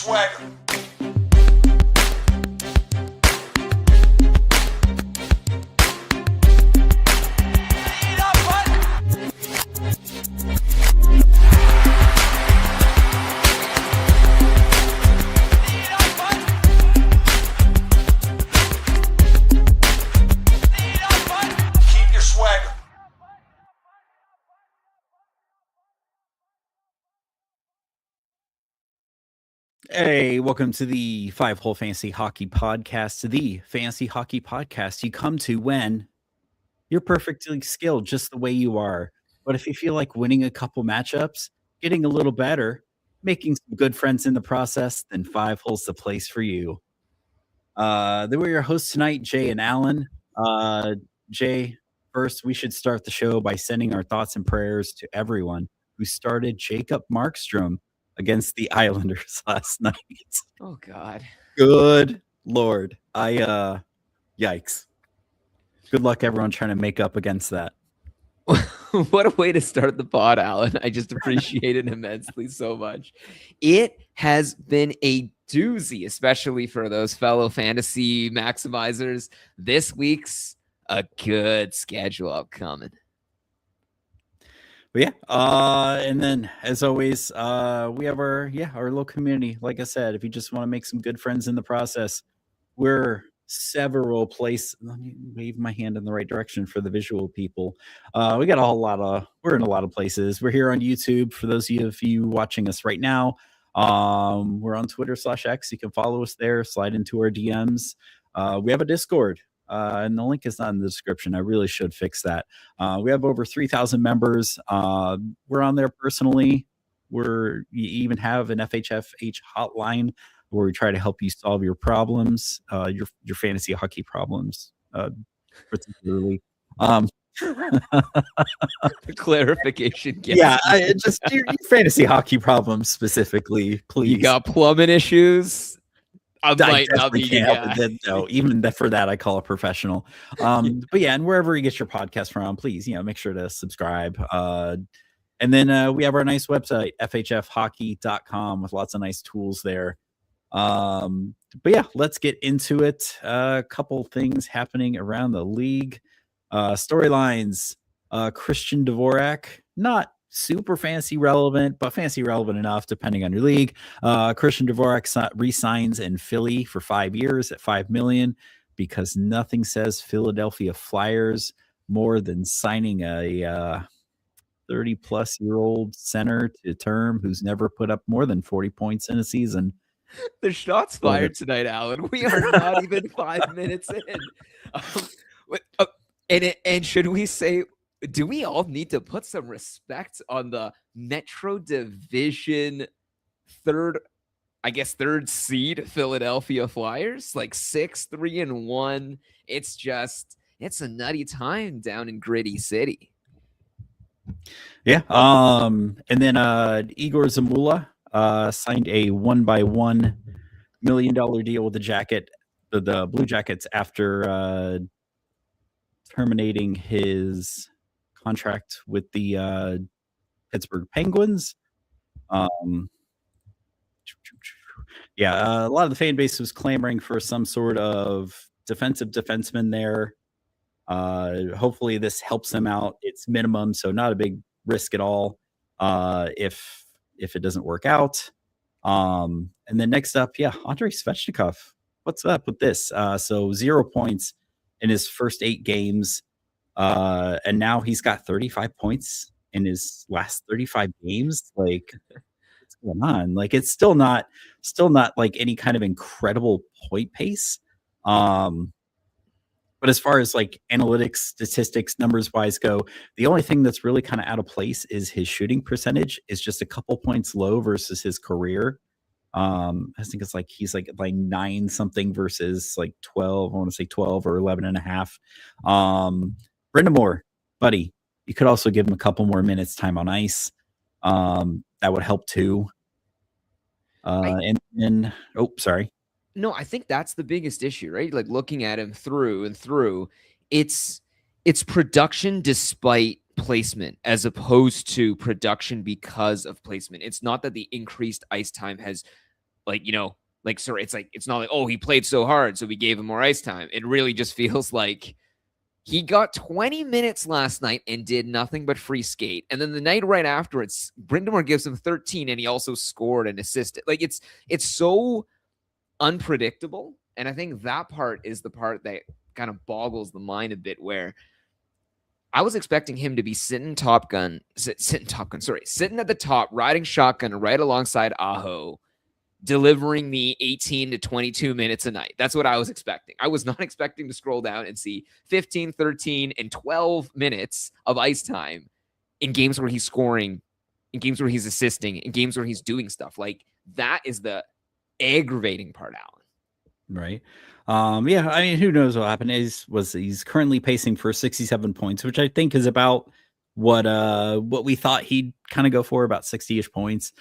swagger. Keep your swagger. Hey, welcome to the 5-Hole Fantasy Hockey Podcast, the fantasy hockey podcast you come to when you're perfectly skilled just the way you are. But if you feel like winning a couple matchups, getting a little better, making some good friends in the process, then 5-Hole's the place for you. They were your hosts tonight, Jay and Alan. Jay, first, we should start the show by sending our thoughts and prayers to everyone who started Jacob Markstrom against the Islanders last night. Oh God. Good Lord. Yikes. Good luck everyone trying to make up against that. What a way to start the pod, Alan. I just appreciate it immensely so much. It has been a doozy, especially for those fellow fantasy maximizers. This week's a good schedule upcoming. But yeah, and then as always, we have our little community. Like I said, if you just want to make some good friends in the process, we're several places. Let me wave my hand in the right direction for the visual people. We're in a lot of places. We're here on YouTube for those of you watching us right now. We're on Twitter/X. You can follow us there, slide into our DMs. We have a Discord. And the link is not in the description. I really should fix that. We have over 3,000 members. We're on there personally. You even have an FHFH hotline where we try to help you solve your problems, your fantasy hockey problems, particularly. Clarification. Yeah, just your fantasy hocky problems specifically, please. You got plumbing issues. I might not be no, even for that, I call a professional. But yeah, and wherever you get your podcast from, please, make sure to subscribe. And then we have our nice website, FHFhockey.com, with lots of nice tools there. But yeah, let's get into it. A couple things happening around the league. Storylines. Christian Dvorak, not super fantasy relevant, but fantasy relevant enough depending on your league. Christian Dvorak re-signs in Philly for 5 years at $5 million because nothing says Philadelphia Flyers more than signing a 30-plus-year-old center to term who's never put up more than 40 points in a season. The shots fired tonight, Alan. We are not even 5 minutes in. And should we say, do we all need to put some respect on the Metro Division third seed Philadelphia Flyers? Like 6-3-1. It's a nutty time down in Gritty City. Yeah. And then Igor Zamula signed a $1 million deal with the Blue Jackets after terminating his contract with the Pittsburgh Penguins. A lot of the fan base was clamoring for some sort of defensive defenseman there. Hopefully this helps him out. It's minimum, so not a big risk at all if it doesn't work out. And then next up, Andrei Svechnikov. What's up with this? So 0 points in his first 8 games. And now he's got 35 points in his last 35 games. Like, what's going on? Like, it's still not like any kind of incredible point pace. But as far as like analytics, statistics, numbers wise go, the only thing that's really kind of out of place is his shooting percentage is just a couple points low versus his career. I think it's like he's like 9 something versus like 12. I want to say 12 or 11 and a half. Brind'Amour, buddy, you could also give him a couple more minutes time on ice. That would help too. Sorry. No, I think that's the biggest issue, right? Like looking at him through and through, it's production despite placement as opposed to production because of placement. It's not that the increased ice time has like, sorry, it's not like, oh, he played so hard, so we gave him more ice time. It really just feels like he got 20 minutes last night and did nothing but free skate. And then the night right afterwards, Brindamore gives him 13 and he also scored and assisted. Like it's so unpredictable. And I think that part is the part that kind of boggles the mind a bit, where I was expecting him to be sitting at the top, riding shotgun right alongside Aho, delivering the 18 to 22 minutes a night. That's what I was expecting. I was not expecting to scroll down and see 15, 13, and 12 minutes of ice time in games where he's scoring, in games where he's assisting, in games where he's doing stuff. Like, that is the aggravating part, Alan. Right. Yeah, I mean, who knows what happened. He's currently pacing for 67 points, which I think is about what we thought he'd kind of go for, about 60-ish points.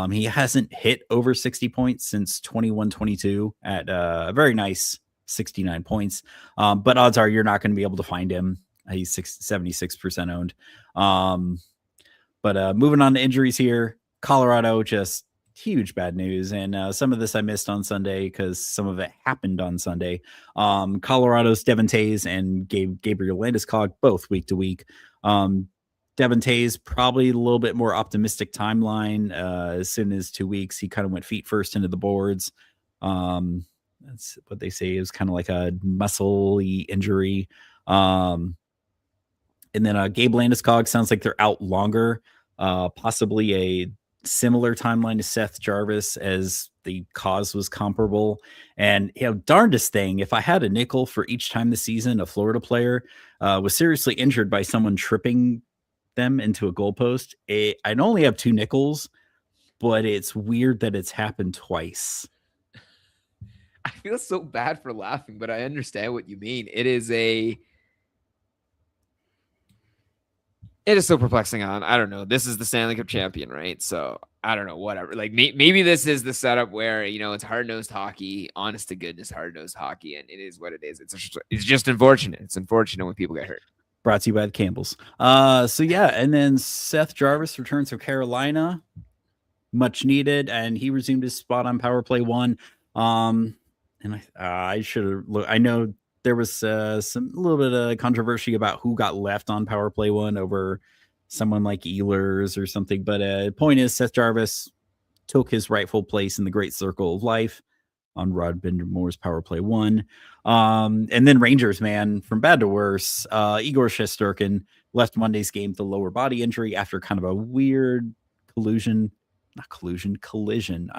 He hasn't hit over 60 points since 21-22 at a very nice 69 points. But odds are you're not going to be able to find him. He's 76% owned. But moving on to injuries here, Colorado, just huge bad news. And some of this I missed on Sunday because some of it happened on Sunday. Colorado's Devon Toews and Gabriel Landeskog both week to week. Devon Toews probably a little bit more optimistic timeline. As soon as 2 weeks, he kind of went feet first into the boards. That's what they say is kind of like a muscle-y injury. And then Gabe Landeskog sounds like they're out longer, possibly a similar timeline to Seth Jarvis, as the cause was comparable. And darndest thing, if I had a nickel for each time this season a Florida player was seriously injured by someone tripping them into a goalpost, I'd only have 2 nickels, but it's weird that it's happened twice. I feel so bad for laughing, but I understand what you mean. It is so perplexing. I don't know. This is the Stanley Cup champion, right? So I don't know, whatever. Like maybe this is the setup where, it's hard-nosed hockey, honest to goodness, hard-nosed hockey. And it is what it is. It's just unfortunate. It's unfortunate when people get hurt. Brought to you by the Campbells. So yeah. And then Seth Jarvis returns from Carolina, much needed. And he resumed his spot on power play 1. And I should have looked. I know there was a little bit of controversy about who got left on power play 1 over someone like Ehlers or something. But point is, Seth Jarvis took his rightful place in the great circle of life on Rod Bindermore's power play 1. And then Rangers, man, from bad to worse. Igor Shesterkin left Monday's game with a lower body injury after kind of a weird collision. I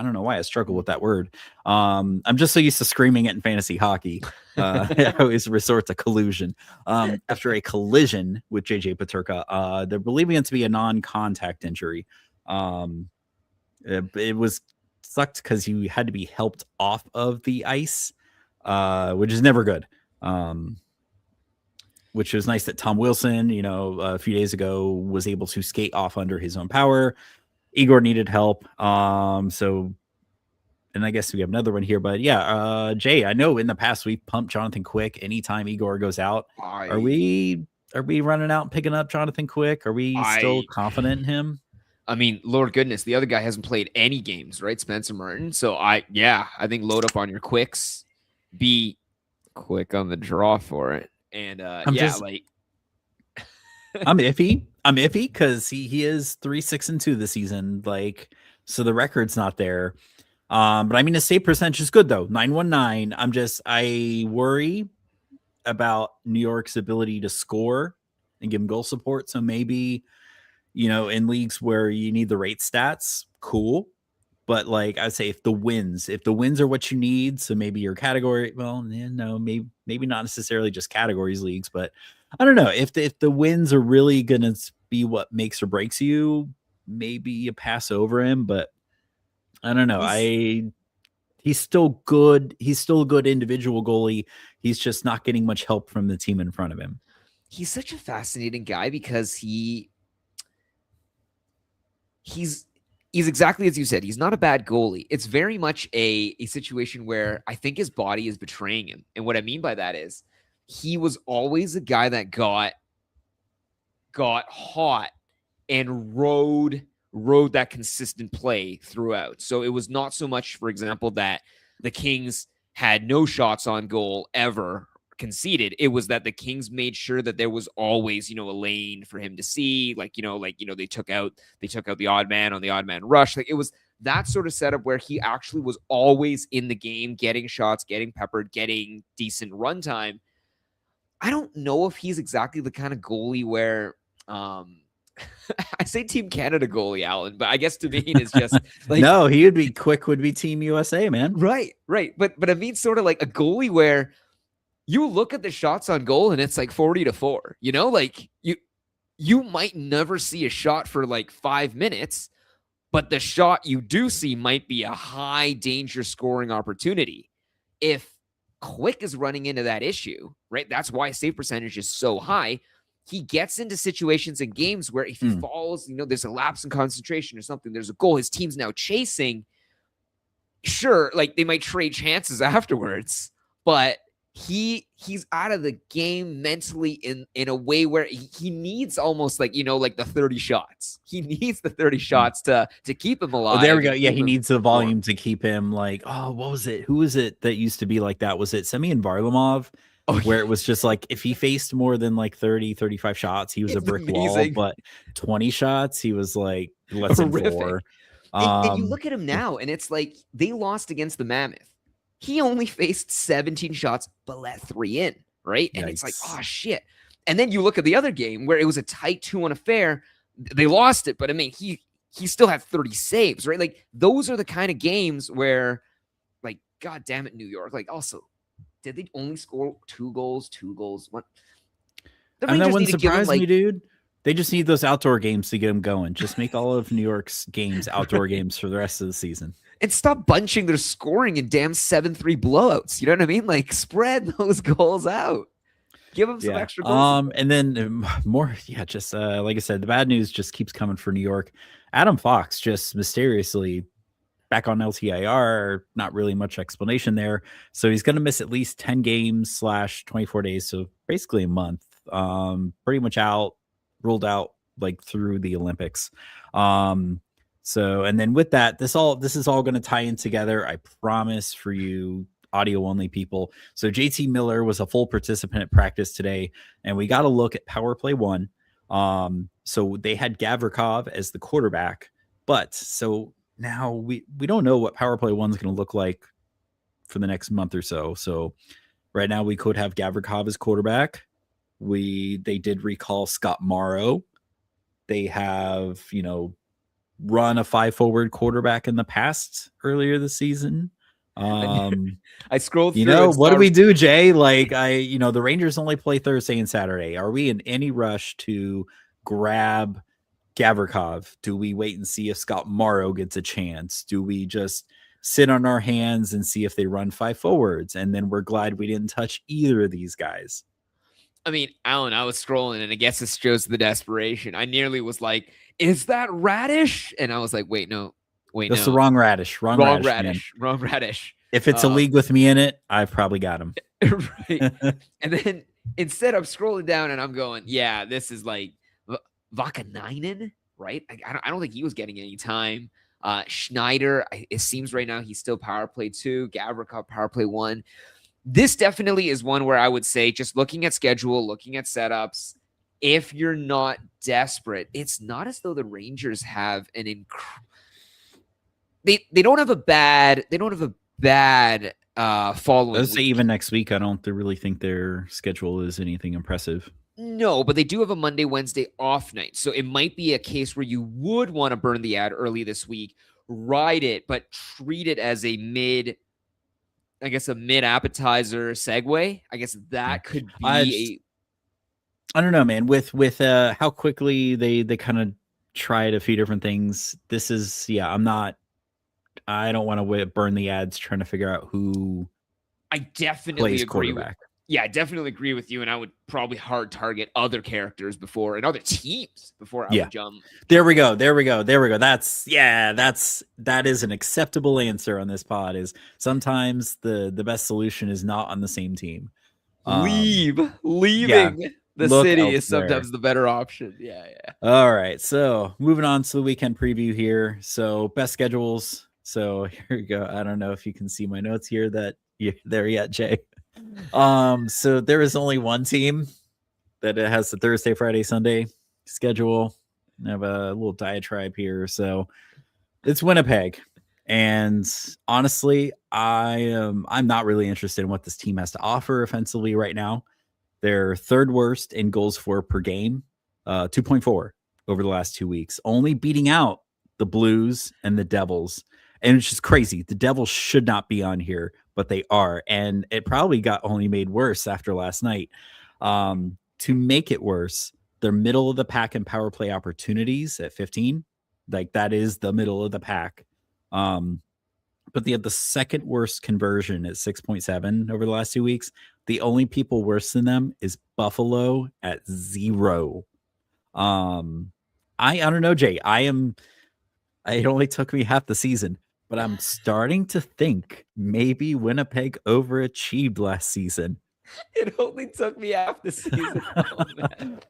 don't know why I struggle with that word. I'm just so used to screaming it in fantasy hockey. I always resort to collusion. After a collision with JJ Peterka, they're believing it to be a non-contact injury. It was sucked because he had to be helped off of the ice, which is never good. Which was nice that Tom Wilson, a few days ago was able to skate off under his own power. Igor needed help. And I guess we have another one here, but yeah, Jay, I know in the past we've pumped Jonathan Quick anytime Igor goes out. Are we running out and picking up Jonathan Quick? Are we still confident in him? I mean, Lord goodness, the other guy hasn't played any games, right? Spencer Martin. So I think load up on your quicks, be quick on the draw for it. And I'm iffy because he is 3-6-2 this season. Like, so the record's not there. But I mean, his save percentage is good though. 919. I worry about New York's ability to score and give him goal support. So maybe, in leagues where you need the rate stats, cool. But like I'd say if the wins are what you need, so maybe your category, maybe not necessarily just categories leagues, but I don't know if the wins are really going to be what makes or breaks you, maybe you pass over him, but I don't know. He's still good. He's still a good individual goalie. He's just not getting much help from the team in front of him. He's such a fascinating guy because he's exactly as you said. He's not a bad goalie. It's very much a situation where I think his body is betraying him. And what I mean by that is he was always a guy that got hot and rode rode that consistent play throughout. So it was not so much, for example, that the Kings had no shots on goal ever conceded. It was that the Kings made sure that there was always, a lane for him to see. They took out the odd man on the odd man rush. Like, it was that sort of setup where he actually was always in the game, getting shots, getting peppered, getting decent runtime. I don't know if he's exactly the kind of goalie where, I say Team Canada goalie, Alan, but I guess to me it's just like, no, would be Team USA, man. Right. But I mean, sort of like a goalie where you look at the shots on goal and it's like 40-4, like you might never see a shot for like 5 minutes, but the shot you do see might be a high danger scoring opportunity. If Quick is running into that issue, right? That's why save percentage is so high. He gets into situations in games where if he falls, there's a lapse in concentration or something, there's a goal, his team's now chasing. Sure, like they might trade chances afterwards, but he's out of the game mentally in a way where he needs almost like, like the 30 shots. He needs the 30 shots to keep him alive. Oh, there we go. Yeah, he needs the volume to keep him like, what was it? Who was it that used to be like that? Was it Semyon Varlamov? Where it was just like, if he faced more than like 30, 35 shots, he was a brick wall, but 20 shots, he was like less than 4. And you look at him now, and it's like they lost against the Mammoth. He only faced 17 shots, but let 3 in, right? And it's like, oh, shit. And then you look at the other game where it was a tight 2-1 affair. They lost it, but I mean, he still had 30 saves, right? Like, those are the kind of games where, like, God damn it, New York. Like, also, did they only score 2 goals? 2 goals? What? The Rangers that wouldn't surprise me, dude. They just need those outdoor games to get them going. Just make all of New York's games outdoor games for the rest of the season. And stop bunching their scoring in damn 7-3 blowouts. You know what I mean? Like, spread those goals out. Give them some extra goals. And then more, just like I said, the bad news just keeps coming for New York. Adam Fox just mysteriously back on LTIR, not really much explanation there. So he's going to miss at least 10 games / 24 days. So basically a month, pretty much ruled out like through the Olympics. So, and then with that, this is all going to tie in together. I promise, for you audio only people. So JT Miller was a full participant at practice today, and we got to look at power play 1. So they had Gavrikov as the quarterback, but so now we don't know what power play 1 is going to look like for the next month or so. So right now we could have Gavrikov as quarterback. They did recall Scott Morrow. They have, run a 5-forward quarterback in the past earlier this season. I scrolled through. What do we do, Jay? Like, the Rangers only play Thursday and Saturday. Are we in any rush to grab Gavrikov? Do we wait and see if Scott Morrow gets a chance? Do we just sit on our hands and see if they run 5 forwards? And then we're glad we didn't touch either of these guys. I mean, Alan, I was scrolling, and I guess this shows the desperation. I nearly was like, is that Radish? And I was like, no. That's the wrong Radish. Wrong Radish. If it's a league with me in it, I've probably got him. Right. And then instead I'm scrolling down and I'm going, yeah, this is like Vakanainen, right? I don't think he was getting any time. Schneider, it seems right now he's still power play 2. Gavrikov power play 1. This definitely is one where I would say, just looking at schedule, looking at setups, if you're not desperate, it's not as though the Rangers have an they don't have a bad following. Let's say even next week, I don't really think their schedule is anything impressive. No, but they do have a Monday, Wednesday off night. So it might be a case where you would want to burn the ad early this week, ride it, but treat it as a mid appetizer segue. I guess that could be I don't know, man. With how quickly they kind of try a few different things. This is, I don't want to burn the ads trying to figure out who I definitely plays agree quarterback. I definitely agree with you, and I would probably hard target other characters and other teams before I would jump. There we go. That is an acceptable answer on this pod. Is sometimes the best solution is not on the same team. Leaving The Look city is elsewhere. sometimes the better option. Yeah. All right. So moving on to the weekend preview here. So best schedules. So here we go. I don't know if you can see my notes here that you're there yet, Jay. So there is only one team that it has the Thursday, Friday, Sunday schedule. I have a little diatribe here. So it's Winnipeg. And honestly, I'm not really interested in what this team has to offer offensively right now. They're third worst in goals for per game, 2.4 over the last 2 weeks, only beating out the Blues and the Devils. And it's just crazy. The Devils should not be on here, but they are. And it probably got only made worse after last night. To make it worse, they're middle of the pack in power play opportunities at 15. Like that is the middle of the pack. But they have the second worst conversion at 6.7 over the last 2 weeks. The only people worse than them is Buffalo at 0. I don't know, Jay. It only took me half the season, but I'm starting to think maybe Winnipeg overachieved last season. It only took me half the season. Oh, man.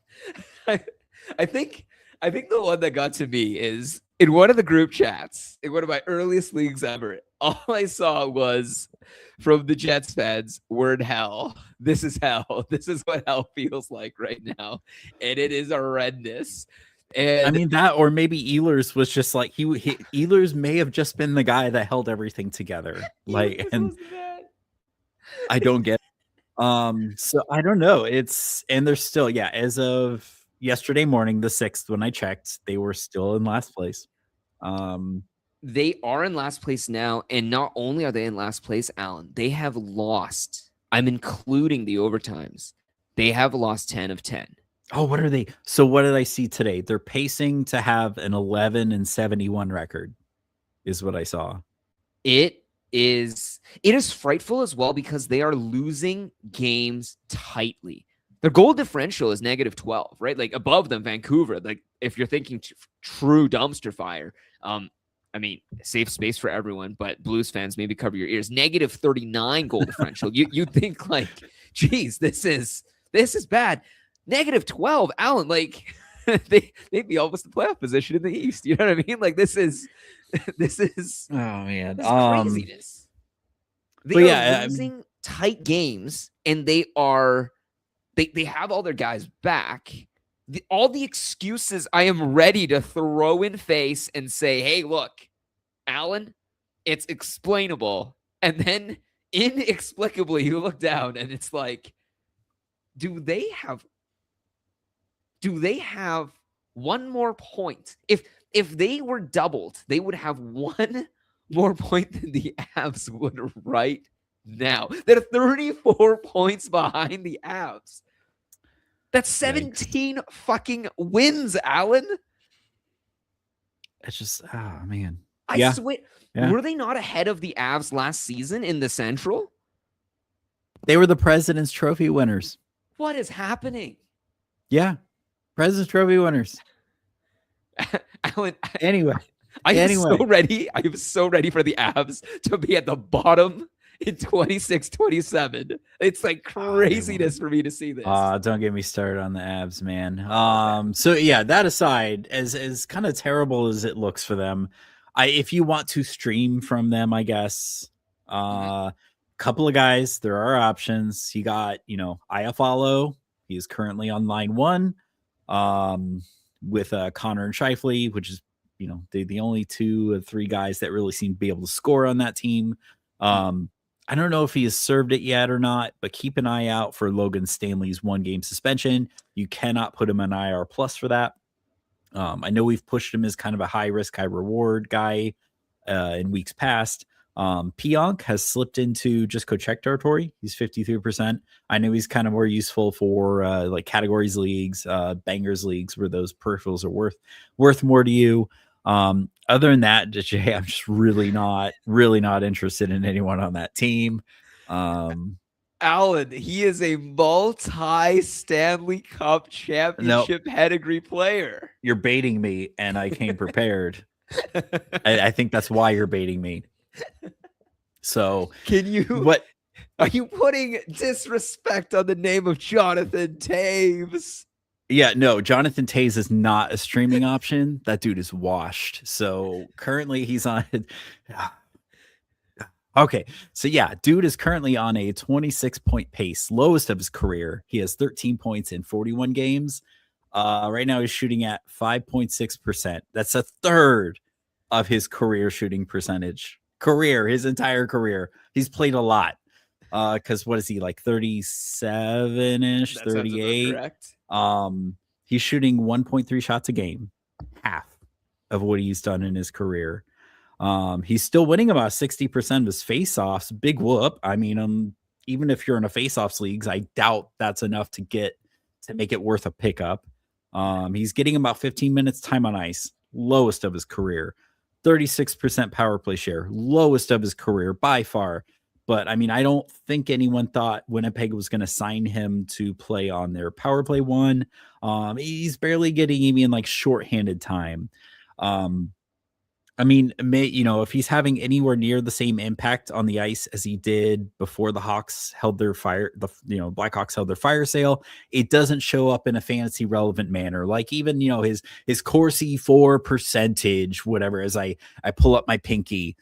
I think the one that got to me is in one of the group chats, in one of my earliest leagues ever, all I saw was from the Jets fans, word hell. This is hell. This is what hell feels like right now. And it is horrendous. And I mean that, or maybe Ehlers was just like Ehlers may have just been the guy that held everything together. Like, and I don't get it. So I don't know. And they're still, as of yesterday morning, the 6th, when I checked, they were still in last place. They are in last place now, and not only are they in last place, Alan, they have lost. I'm including the overtimes. They have lost 10 of 10. Oh, what are they? So what did I see today? They're pacing to have an 11-71 record, is what I saw. It is frightful as well because they are losing games tightly. Their goal differential is -12, right? Like above them, Vancouver. Like if you're thinking true dumpster fire, I mean, safe space for everyone, but Blues fans, maybe cover your ears. -39 goal differential. You think like, geez, this is bad. -12, Alan, like they'd be almost the playoff position in the East. You know what I mean? Like this is oh man, craziness. They are losing tight games, and they have all their guys back. All the excuses I am ready to throw in face and say, hey, look, Alan, it's explainable. And then inexplicably you look down and it's like, do they have one more point? If they were doubled, they would have one more point than the Avs would right now. They're 34 points behind the Avs. That's 17 fucking wins, Alan. It's just, oh man. I swear, were they not ahead of the Avs last season in the Central? They were the President's Trophy winners. What is happening? Yeah. President's Trophy winners. Alan, anyway. I am so ready. I am so ready for the Avs to be at the bottom in 26-27. It's like craziness for me to see this. Don't get me started on the Avs, man. So yeah, that aside, as kind of terrible as it looks for them, if you want to stream from them, I guess, couple of guys, there are options. You got, Iafallo. He's currently on line 1 with Connor and Scheifele, which is, the only 2 or 3 guys that really seem to be able to score on that team. I don't know if he has served it yet or not, but keep an eye out for Logan Stanley's 1-game suspension. You cannot put him on IR plus for that. I know we've pushed him as kind of a high risk, high reward guy in weeks past. Pionk has slipped into just go check territory. He's 53%. I know he's kind of more useful for like categories leagues, bangers leagues, where those peripherals are worth more to you. Other than that, Jay, I'm just really not interested in anyone on that team. Alan, he is a multi-Stanley Cup championship pedigree player. You're baiting me, and I came prepared. I think that's why you're baiting me. So can you? What? Are you putting disrespect on the name of Jonathan Taves? Yeah, no, Jonathan Tays is not a streaming option. That dude is washed. So currently he's on. Okay, so yeah, dude is currently on a 26-point pace, lowest of his career. He has 13 points in 41 games. Right now he's shooting at 5.6%. That's a third of his career shooting percentage. His entire career. He's played a lot. Because what is he, like 37-ish, That sounds about 38? correct. He's shooting 1.3 shots a game, half of what he's done in his career. He's still winning about 60% of his face-offs. Big whoop. I mean, even if you're in a face-offs leagues, I doubt that's enough to make it worth a pickup. He's getting about 15 minutes time on ice, lowest of his career. 36% power play share, lowest of his career by far. But I mean, I don't think anyone thought Winnipeg was going to sign him to play on their power play one. He's barely getting even like shorthanded time. I mean, if he's having anywhere near the same impact on the ice as he did before the Hawks held their Blackhawks held their fire sale, it doesn't show up in a fantasy relevant manner. Like even, his Corsi 4 percentage, whatever, as I pull up my pinky,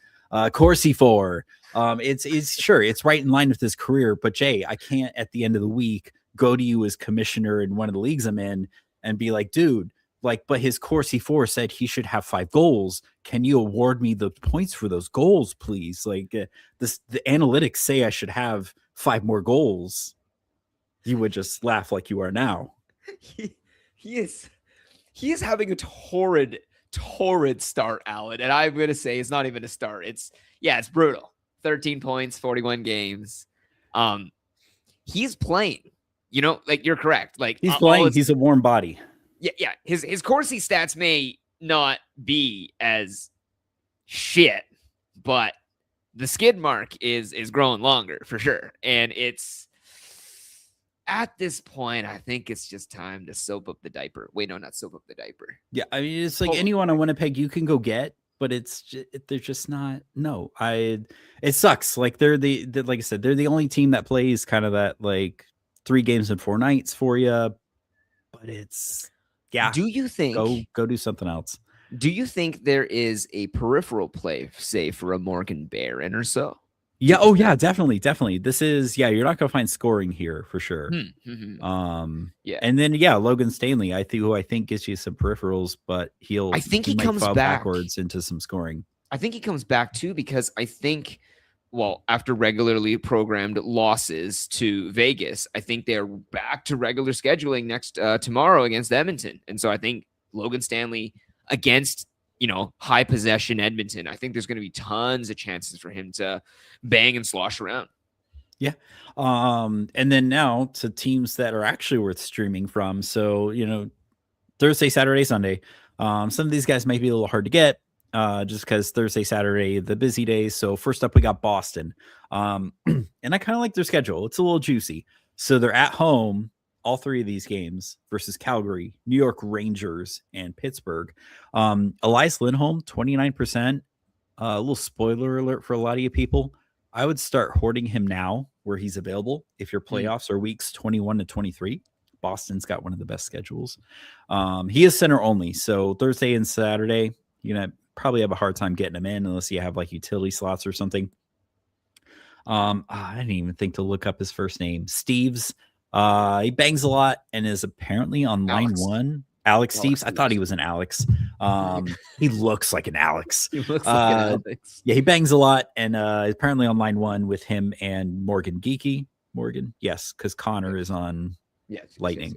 Corsi 4, it's right in line with his career. But Jay, I can't at the end of the week go to you as commissioner in one of the leagues I'm in and be like, dude, but his Corsi 4 said he should have 5 goals. Can you award me the points for those goals, please? The analytics say I should have 5 more goals. You would just laugh like you are now. He is having a torrid start, Alan. And I'm gonna say it's not even a start. It's brutal. 13 points, 41 games. He's playing. You're correct. He's playing. He's a warm body. Yeah. His Corsi stats may not be as shit, but the skid mark is growing longer for sure. And it's at this point, I think it's just time to soap up the diaper. Wait, no, not soap up the diaper. Yeah, I mean, it's like anyone on Winnipeg you can go get, but they're just not. No, it sucks. Like like I said, they're the only team that plays kind of that like 3 games in 4 nights for you. But it's. Yeah. Do you think go do something else? Do you think there is a peripheral play, say, for a Morgan Barron or so? Yeah. Oh, yeah. Definitely. This is. Yeah. You're not gonna find scoring here for sure. Yeah. And then Logan Stanley, I think gives you some peripherals, but he might comes fall back backwards into some scoring. I think he comes back too because I think. Well, after regularly programmed losses to Vegas, I think they're back to regular scheduling next tomorrow against Edmonton. And so I think Logan Stanley against, high possession Edmonton, I think there's going to be tons of chances for him to bang and slosh around. Yeah. And then now to teams that are actually worth streaming from. So, Thursday, Saturday, Sunday. Some of these guys might be a little hard to get. Just because Thursday, Saturday, the busy days. So first up, we got Boston. And I kind of like their schedule. It's a little juicy. So they're at home, all 3 of these games versus Calgary, New York Rangers, and Pittsburgh. Elias Lindholm, 29%. A little spoiler alert for a lot of you people. I would start hoarding him now where he's available. If your playoffs are weeks 21 to 23, Boston's got one of the best schedules. He is center only. So Thursday and Saturday, probably have a hard time getting him in unless you have like utility slots or something. I didn't even think to look up his first name. Steves. He bangs a lot and is apparently on line 1. Alex Steves. I thought he was an Alex. He looks like an Alex. He looks like an Alex. Yeah, he bangs a lot and apparently on line 1 with him and Morgan Geeky. Morgan, yes, because Connor is on Lightning.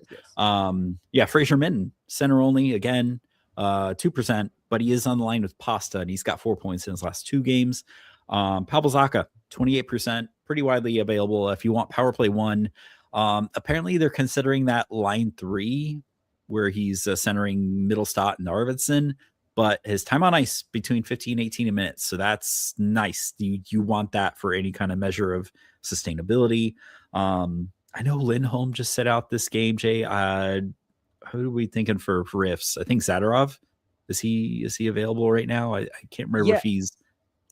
Yes. Fraser Minton, center only again. 2%, but he is on the line with Pasta, and he's got 4 points in his last 2 games. Pavel Zacha, 28%, pretty widely available if you want power play 1. Apparently, they're considering that line 3, where he's centering Middlestat and Arvidsson, but his time on ice between 15 and 18 minutes, so that's nice. You want that for any kind of measure of sustainability. I know Lindholm just set out this game, Jay. Who are we thinking for riffs? I think Zadorov. Is he available right now? I can't remember if he's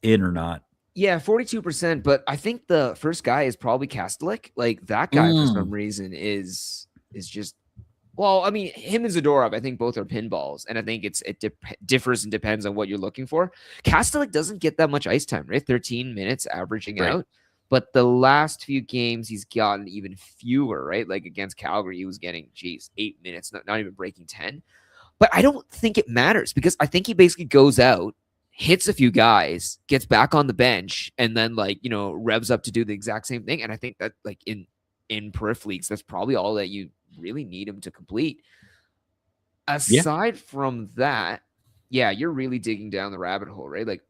in or not. Yeah, 42%. But I think the first guy is probably Kastelik. Like that guy for some reason is just. Well, I mean, him and Zadorov, I think both are pinballs, and I think it differs and depends on what you're looking for. Kastelik doesn't get that much ice time, right? 13 minutes averaging out. But the last few games, he's gotten even fewer, right? Like against Calgary, he was getting, 8 minutes, not even breaking 10. But I don't think it matters because I think he basically goes out, hits a few guys, gets back on the bench, and then revs up to do the exact same thing. And I think that like in periph leagues, that's probably all that you really need him to complete. Aside from that, yeah, you're really digging down the rabbit hole, right? Like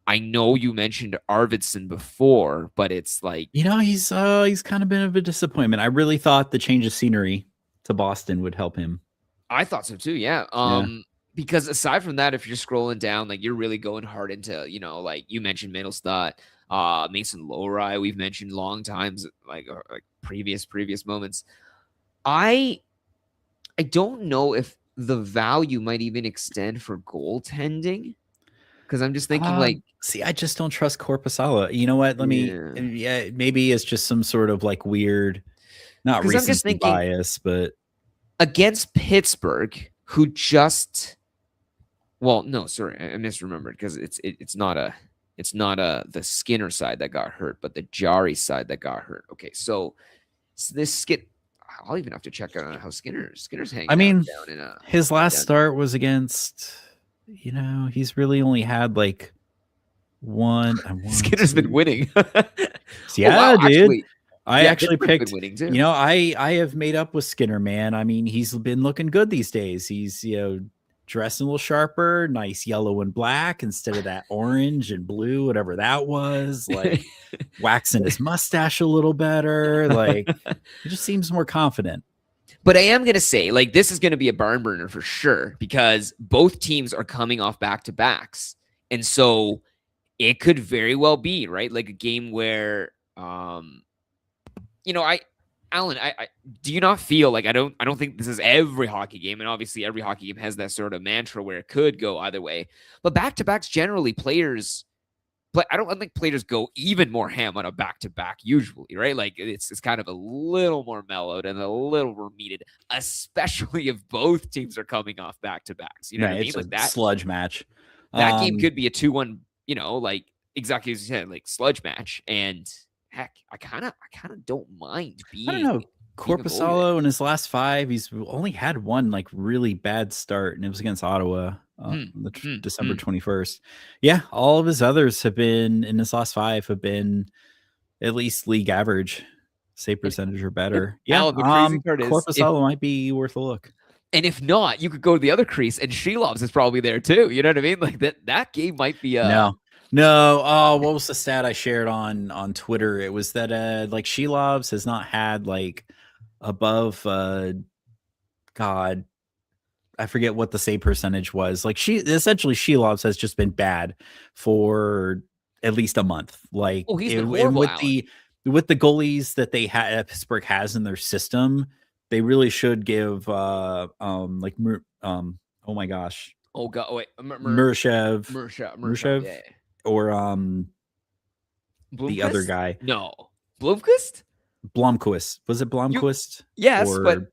I know you mentioned Arvidsson before, but it's like he's kind of been a disappointment. I really thought the change of scenery to Boston would help him. I thought so too, yeah. Because aside from that, if you're scrolling down, like you're really going hard into, like you mentioned Mittelstadt, Mason Lohrei, we've mentioned long times, like previous moments. I don't know if the value might even extend for goaltending. Because I'm just thinking see, I just don't trust Korpisalo. You know what? Let me, maybe it's just some sort of like weird, not recency bias, but against Pittsburgh, who just, well, no, sorry, I misremembered because it's not the Skinner side that got hurt, but the Jari side that got hurt. Okay, so this skit. I'll even have to check out how Skinner's hanging. I mean, his last start was against. He's really only had like one. Skinner's been winning. Yeah, dude. I actually picked. Winning too. I have made up with Skinner, man. I mean, he's been looking good these days. He's dressing a little sharper, nice yellow and black instead of that orange and blue, whatever that was. Like waxing his mustache a little better. Like he just seems more confident. But I am going to say, like, this is going to be a barn burner for sure because both teams are coming off back-to-backs. And so it could very well be, right? Like a game where, Alan, I do you not feel like I don't think this is every hockey game, and obviously every hockey game has that sort of mantra where it could go either way. But back-to-backs generally I don't think players go even more ham on a back-to-back usually, right? Like it's kind of a little more mellowed and a little more meated, especially if both teams are coming off back-to-backs. You know what I mean? It's like a that sludge match. That game could be a 2-1, like exactly as you said, like sludge match. And heck, I kind of don't mind being. I don't know. Korpisalo in his last 5, he's only had one like really bad start, and it was against Ottawa. December 21st. Yeah, all of his others have been in his last 5 have been at least league average, save percentage or better. Yeah, Korpisalo might be worth a look. And if not, you could go to the other crease, and Shilovs is probably there too. You know what I mean? Like that game might be no. Oh, what was the stat I shared on Twitter? It was that like Shilovs has not had like above God. I forget what the save percentage was. Like Shilovs has just been bad for at least a month. Like he's been horrible, with the goalies that they Pittsburgh has in their system, they really should give oh my gosh. Oh god, wait, Murshev, yeah. Or Blomqvist? The other guy. No, Blomqvist. Was it Blomqvist? Yes, but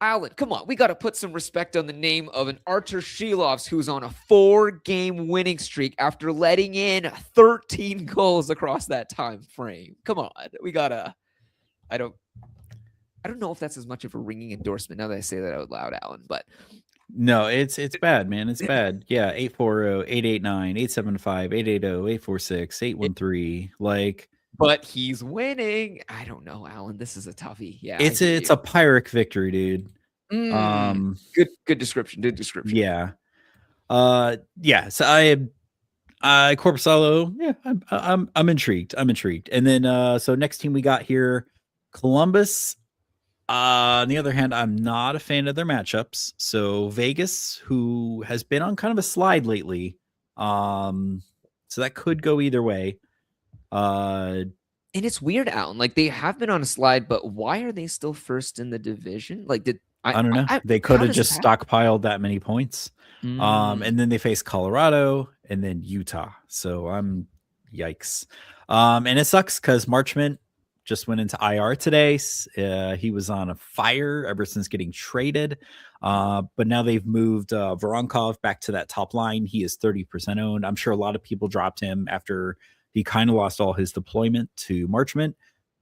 Alan, come on. We got to put some respect on the name of an Artur Shilovs who's on a 4-game winning streak after letting in 13 goals across that time frame. Come on. We got to I don't know if that's as much of a ringing endorsement now that I say that out loud, Alan, but no, it's bad, man. It's bad. Yeah, 840-889-875-880-846-813. Like, but he's winning. I don't know, Alan. This is a toughie. Yeah, it's a Pyrrhic victory, dude. Good description. Good description. Yeah. Yeah. So Korpisalo. Yeah, I'm intrigued. And then so next team we got here, Columbus. On the other hand, I'm not a fan of their matchups. So Vegas, who has been on kind of a slide lately, so that could go either way. And it's weird, Alan. Like they have been on a slide, but why are they still first in the division? Like I don't know. They could have just stockpiled that many points. And then they face Colorado and then Utah. So I'm Yikes. And it sucks because Marchment just went into IR today. He was on a fire ever since getting traded. But now they've moved Voronkov back to that top line. He is 30% owned. I'm sure a lot of people dropped him after he kind of lost all his deployment to Marchment.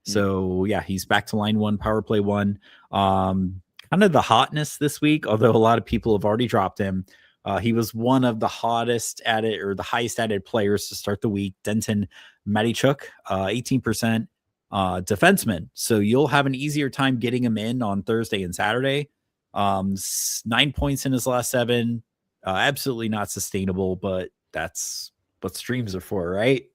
So yeah, he's back to line 1, power play 1. Kind of the hotness this week, although a lot of people have already dropped him. He was one of the hottest added or the highest added players to start the week. Denton Matichuk, 18% defenseman. So you'll have an easier time getting him in on Thursday and Saturday. 9 points in his last 7. Absolutely not sustainable, but that's what streams are for, right?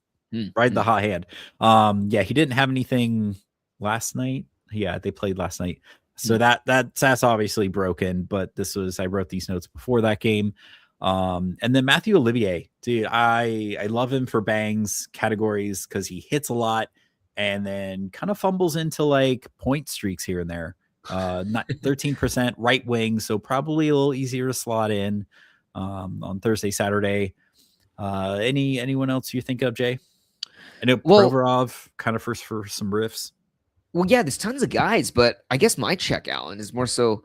Ride the hot hand. Yeah, he didn't have anything last night. Yeah, they played last night. So that's obviously broken, but I wrote these notes before that game. And then Matthew Olivier, dude, I love him for bangs categories because he hits a lot and then kind of fumbles into like point streaks here and there. Not 13% right wing, so probably a little easier to slot in on Thursday, Saturday. Anyone else you think of, Jay? I know Provorov kind of first for some riffs. Well, yeah, there's tons of guys, but I guess my check, Alan, is more so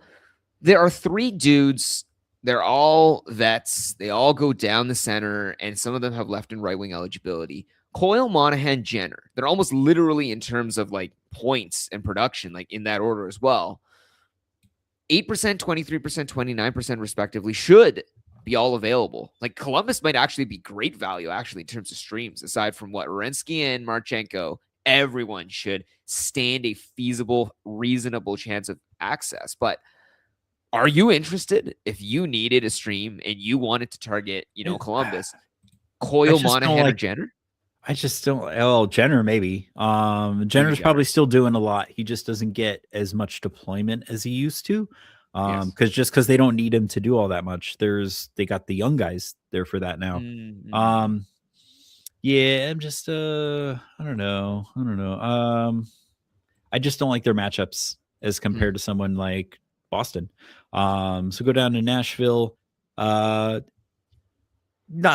there are 3 dudes. They're all vets. They all go down the center, and some of them have left and right wing eligibility. Coyle, Monahan, Jenner. They're almost literally in terms of like points and production, like in that order as well. 8%, 23%, 29% respectively should be all available. Like Columbus might actually be great value actually in terms of streams, aside from what Werenski and Marchenko. Everyone should stand a feasible, reasonable chance of access. But are you interested if you needed a stream and you wanted to target, Columbus, Coyle, Monahan, or Jenner? I just don't. Oh, Jenner maybe. Jenner's probably still doing a lot. He just doesn't get as much deployment as he used to. Because they don't need him to do all that much. They got the young guys there for that now. Yeah, I'm just I don't know. I just don't like their matchups as compared to someone like Boston. So go down to Nashville. Not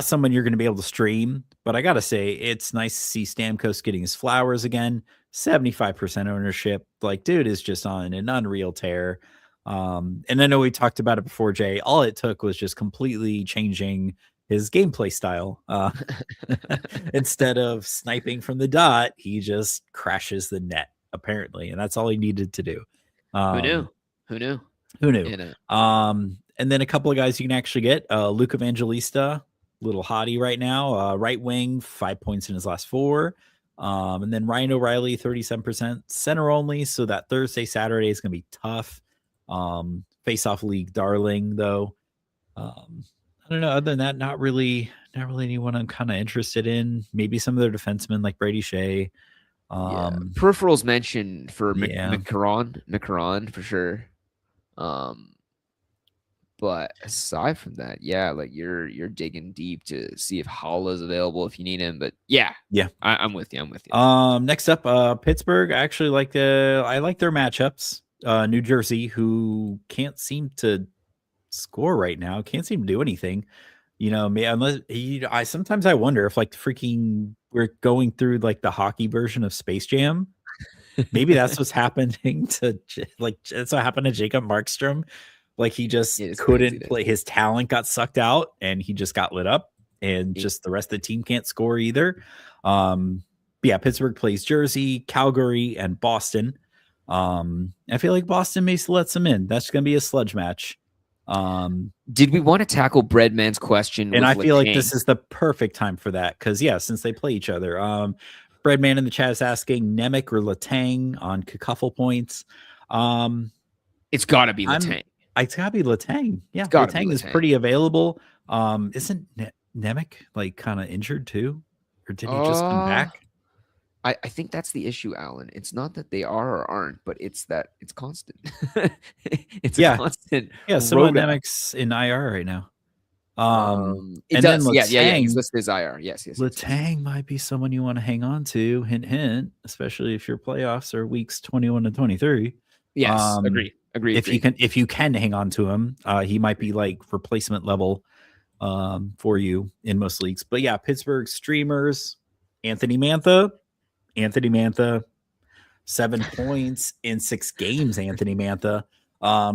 someone you're going to be able to stream, but I gotta say it's nice to see Stamkos getting his flowers again. 75% ownership. Like, dude is just on an unreal tear. And I know we talked about it before, Jay. All it took was just completely changing his gameplay style. Instead of sniping from the dot, he just crashes the net, apparently. And that's all he needed to do. Who knew? And then a couple of guys you can actually get. Luke Evangelista, little hottie right now. Right wing, 5 points in his last 4. And then Ryan O'Reilly, 37%. Center only, so that Thursday, Saturday is going to be tough. Face-off league darling, though. I don't know. Other than that, not really anyone I'm kind of interested in. Maybe some of their defensemen like Brady Shea. Peripherals mentioned for Macaron for sure. But aside from that, like you're digging deep to see if Hala's available if you need him. But I'm with you. Next up, Pittsburgh. I actually like their matchups. New Jersey, who can't seem to score right now, can't seem to do anything. Unless sometimes I wonder if we're going through like the hockey version of Space Jam. Maybe that's what's happening to that's what happened to Jacob Markstrom. Like he just couldn't play. His talent got sucked out, and he just got lit up, and just the rest of the team can't score either. Pittsburgh plays Jersey, Calgary, and Boston. I feel like Boston may let them in. That's going to be a sludge match. Did we want to tackle Breadman's question? And I feel like this is the perfect time for that because since they play each other. Breadman in the chat is asking Nemec or Letang on Cacuffle points. It's got to be Letang. It's got to be Letang. Yeah, Letang is pretty available. Isn't Nemec like kind of injured too, or did he just come back? I think that's the issue, Alan. It's not that they are or aren't, but it's that it's constant. It's a constant. Yeah, so Nemec's in IR right now. It does. Letang, he's listed as IR. Yes. Letang might be someone you want to hang on to. Hint, hint. Especially if your playoffs are weeks 21 to 23. Yes, agree. If you can hang on to him, he might be like replacement level for you in most leagues. But Pittsburgh streamers. Anthony Mantha, 7 points in 6 games. Anthony Mantha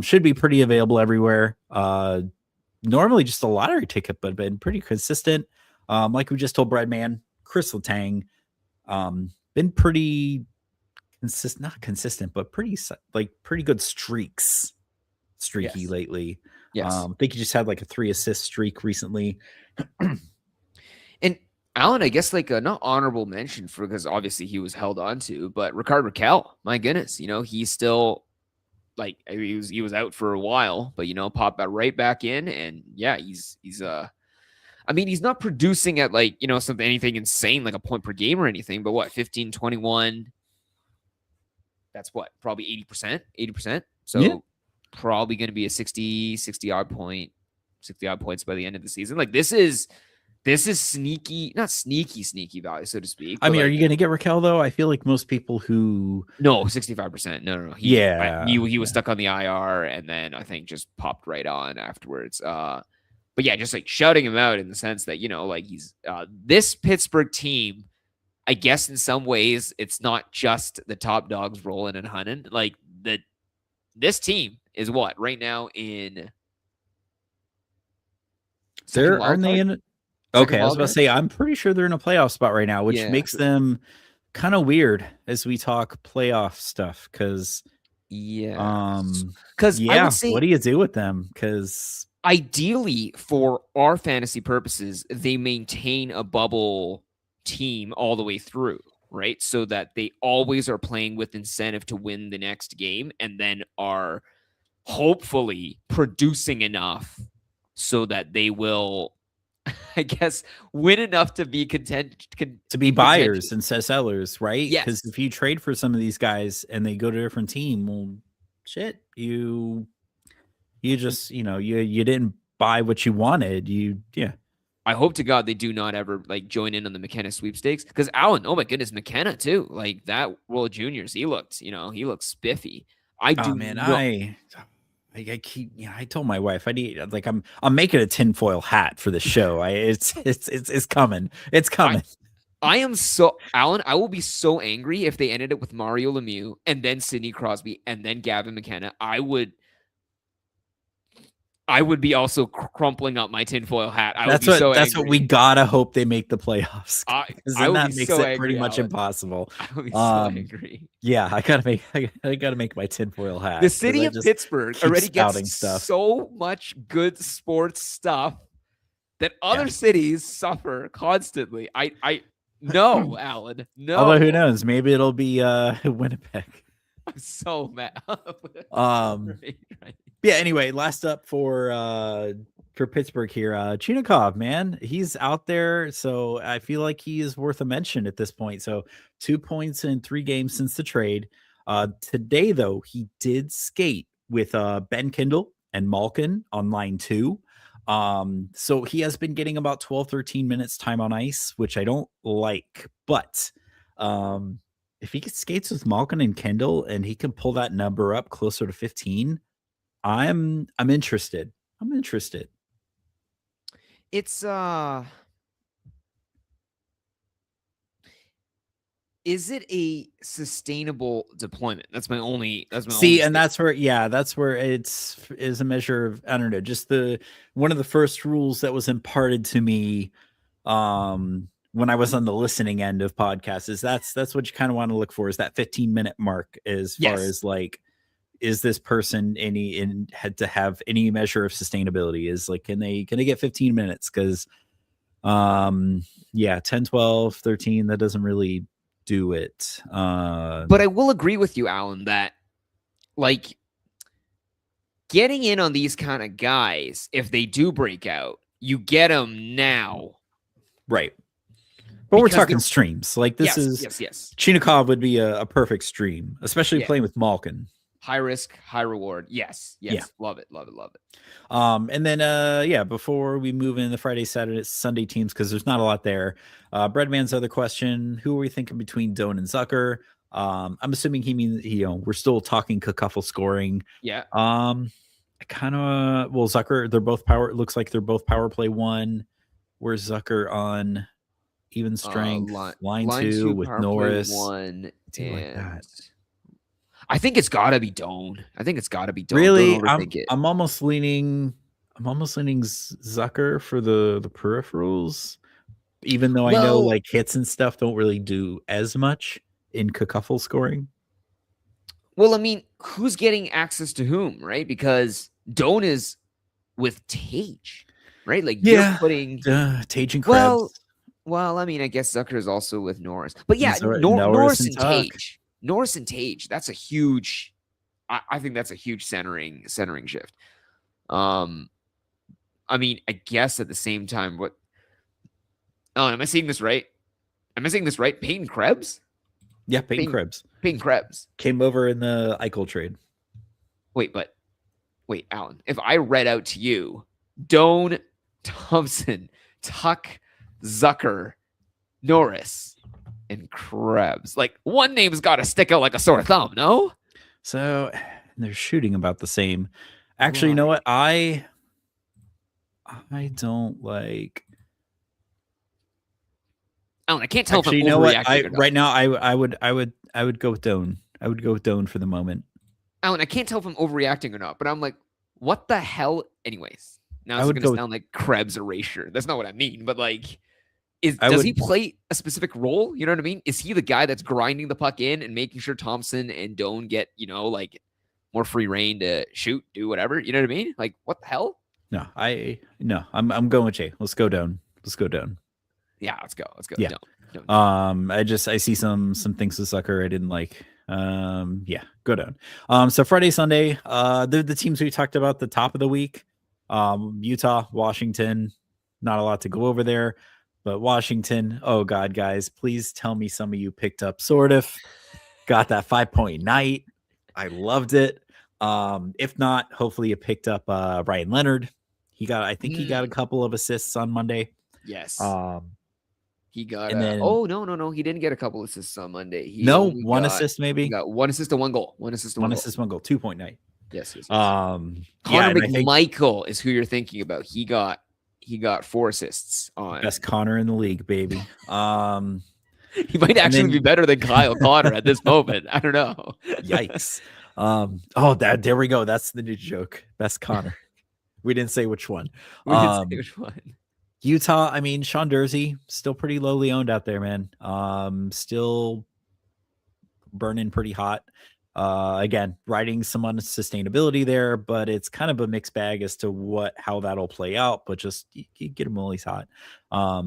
should be pretty available everywhere. Normally just a lottery ticket, but been pretty consistent. Like we just told Breadman, Chris Letang, been pretty consistent, not consistent, but pretty good streaky Yes. lately. Yes. I think he just had like a 3 assist streak recently. And Alan, I guess like a not honorable mention for, because obviously he was held on to, but Rickard Rakell, my goodness, he's still like, he was out for a while, but popped right back in, and yeah, he's I mean, he's not producing at like, anything insane like a point per game or anything, but what, 15, 21, that's what, probably 80%. So Yeah. probably going to be a 60 odd points by the end of the season. Like this is sneaky, not sneaky value, so to speak. I mean, like, are you going to get Raquel though? I feel like most people who 65%. No. He was stuck on the IR, and then I think just popped right on afterwards. But yeah, just like shouting him out in the sense that, like he's this Pittsburgh team, I guess in some ways it's not just the top dogs rolling and hunting. Like this team is what right now in. Aren't they in? Okay, I was about to say I'm pretty sure they're in a playoff spot right now, which makes them kind of weird as we talk playoff stuff. Because I would say, what do you do with them? Because ideally, for our fantasy purposes, they maintain a bubble team all the way through, right? So that they always are playing with incentive to win the next game, and then are hopefully producing enough so that they will, I guess, win enough to be content to be buyers and sellers, right? Yes. Because if you trade for some of these guys and they go to a different team, well, shit, you just you didn't buy what you wanted. I hope to God they do not ever like join in on the McKenna sweepstakes, because Alan, oh my goodness, McKenna too, like that World Juniors, he looked spiffy. I told my wife I need, like, I'm making a tinfoil hat for the show. It's coming. It's coming. I am so, Alan, I will be so angry if they ended it with Mario Lemieux and then Sidney Crosby and then Gavin McKenna. I would be also crumpling up my tinfoil hat. That's what we gotta hope they make the playoffs. Then that makes it pretty much impossible. I would be so angry. Yeah, I gotta make my tinfoil hat. The city of Pittsburgh already gets so much good sports stuff that other cities suffer constantly. No, Alan. No. Although who knows? Maybe it'll be Winnipeg. I'm so mad. Right. Yeah, anyway, last up for Pittsburgh here, Chinikov, man, he's out there, so I feel like he is worth a mention at this point. So 2 points in 3 games since the trade. Today, though, he did skate with Ben Kindle and Malkin on line 2. So he has been getting about 12-13 minutes time on ice, which I don't like, but if he skates with Malkin and Kendall and he can pull that number up closer to 15, I'm interested. It's is it a sustainable deployment? That's my only and that's where it's is a measure of, I don't know, just one of the first rules that was imparted to me when I was on the listening end of podcasts is that's what you kind of want to look for, is that 15-minute mark, as far as like, is this person had to have any measure of sustainability? Is like, can they get 15 minutes? Because 10, 12, 13, that doesn't really do it. But I will agree with you, Alan, that like getting in on these kind of guys, if they do break out, you get them now. Right. But we're talking streams. Like this is Chinikov would be a perfect stream, especially playing with Malkin. High risk, high reward. Yes. Yeah. Love it. And then before we move into the Friday, Saturday, Sunday teams, because there's not a lot there. Breadman's other question: who are we thinking between Doan and Zucker? I'm assuming he means we're still talking Cacuffle scoring. Yeah. Zucker, they're both power. It looks like they're both power play 1. Where's Zucker on? even strength, line line 2 with power play Norris. 1, Do like and that. I think it's gotta be Doan. I think it's gotta be Doan. Really, Don't overthink it. I'm almost leaning Zucker for the peripherals, even though I know Well- like hits and stuff don't really do as much in cacuffle scoring. Well, I mean, who's getting access to whom, right? Because Doan is with Tage, right? Like Yeah. you're putting Tage and Krebs. Well, I mean, I guess Zucker is also with Norris, but yeah, That's right, Norris and and Tuck. Tage, Norris and Tage. That's a huge. I think that's a huge centering shift. I mean, I guess at the same time, what? Oh, am I seeing this right? Am I saying this right? Peyton Krebs? Yeah, Peyton Krebs Peyton Krebs came over in the Eichel trade. Wait, Alan, if I read out to you Doan, Thompson, Tuck, Zucker, Norris, and Krebs, like one name's got to stick out like a sore thumb, no? So they're shooting about the same. Actually, you know what? I don't like. Alan, I can't tell Actually, if I'm you know what? overreacting or not. Right now, I would go with Doan. I would go with Doan for the moment. Alan, I can't tell if I'm overreacting or not, but I'm like, what the hell? Anyways, now it's going to sound like Krebs erasure. That's not what I mean, but like, does he play a specific role? You know what I mean? Is he the guy that's grinding the puck in and making sure Thompson and Doan get, like more free reign to shoot, do whatever? You know what I mean? Like, what the hell? No, I'm going with Jay. Let's go down. Yeah, let's go. Yeah. Doan. I see some things with Zucker I didn't like. Yeah, go down. So Friday, Sunday, the teams we talked about the top of the week. Utah, Washington, not a lot to go over there, but Washington, oh God, guys, please tell me some of you picked up sort of got that 5-point night. I loved it. If not, hopefully you picked up Ryan Leonard. I think he got a couple of assists on Monday. Yes. He got no. He didn't get a couple assists on Monday. One assist maybe. He got 1 assist to 1 goal. 1 assist to 1 goal. 2-point night. Yes. Connor McMichael is who you're thinking about. He got 4 assists on. Best Connor in the league, baby. He might actually be better than Kyle Connor at this moment. I don't know. Yikes. There we go. That's the new joke. Best Connor. We didn't say which one. Utah, I mean, Sean Dursey, still pretty lowly owned out there, man. Still burning pretty hot. Again, riding some unsustainability there, but it's kind of a mixed bag as to how that'll play out. But just you get him while he's hot. A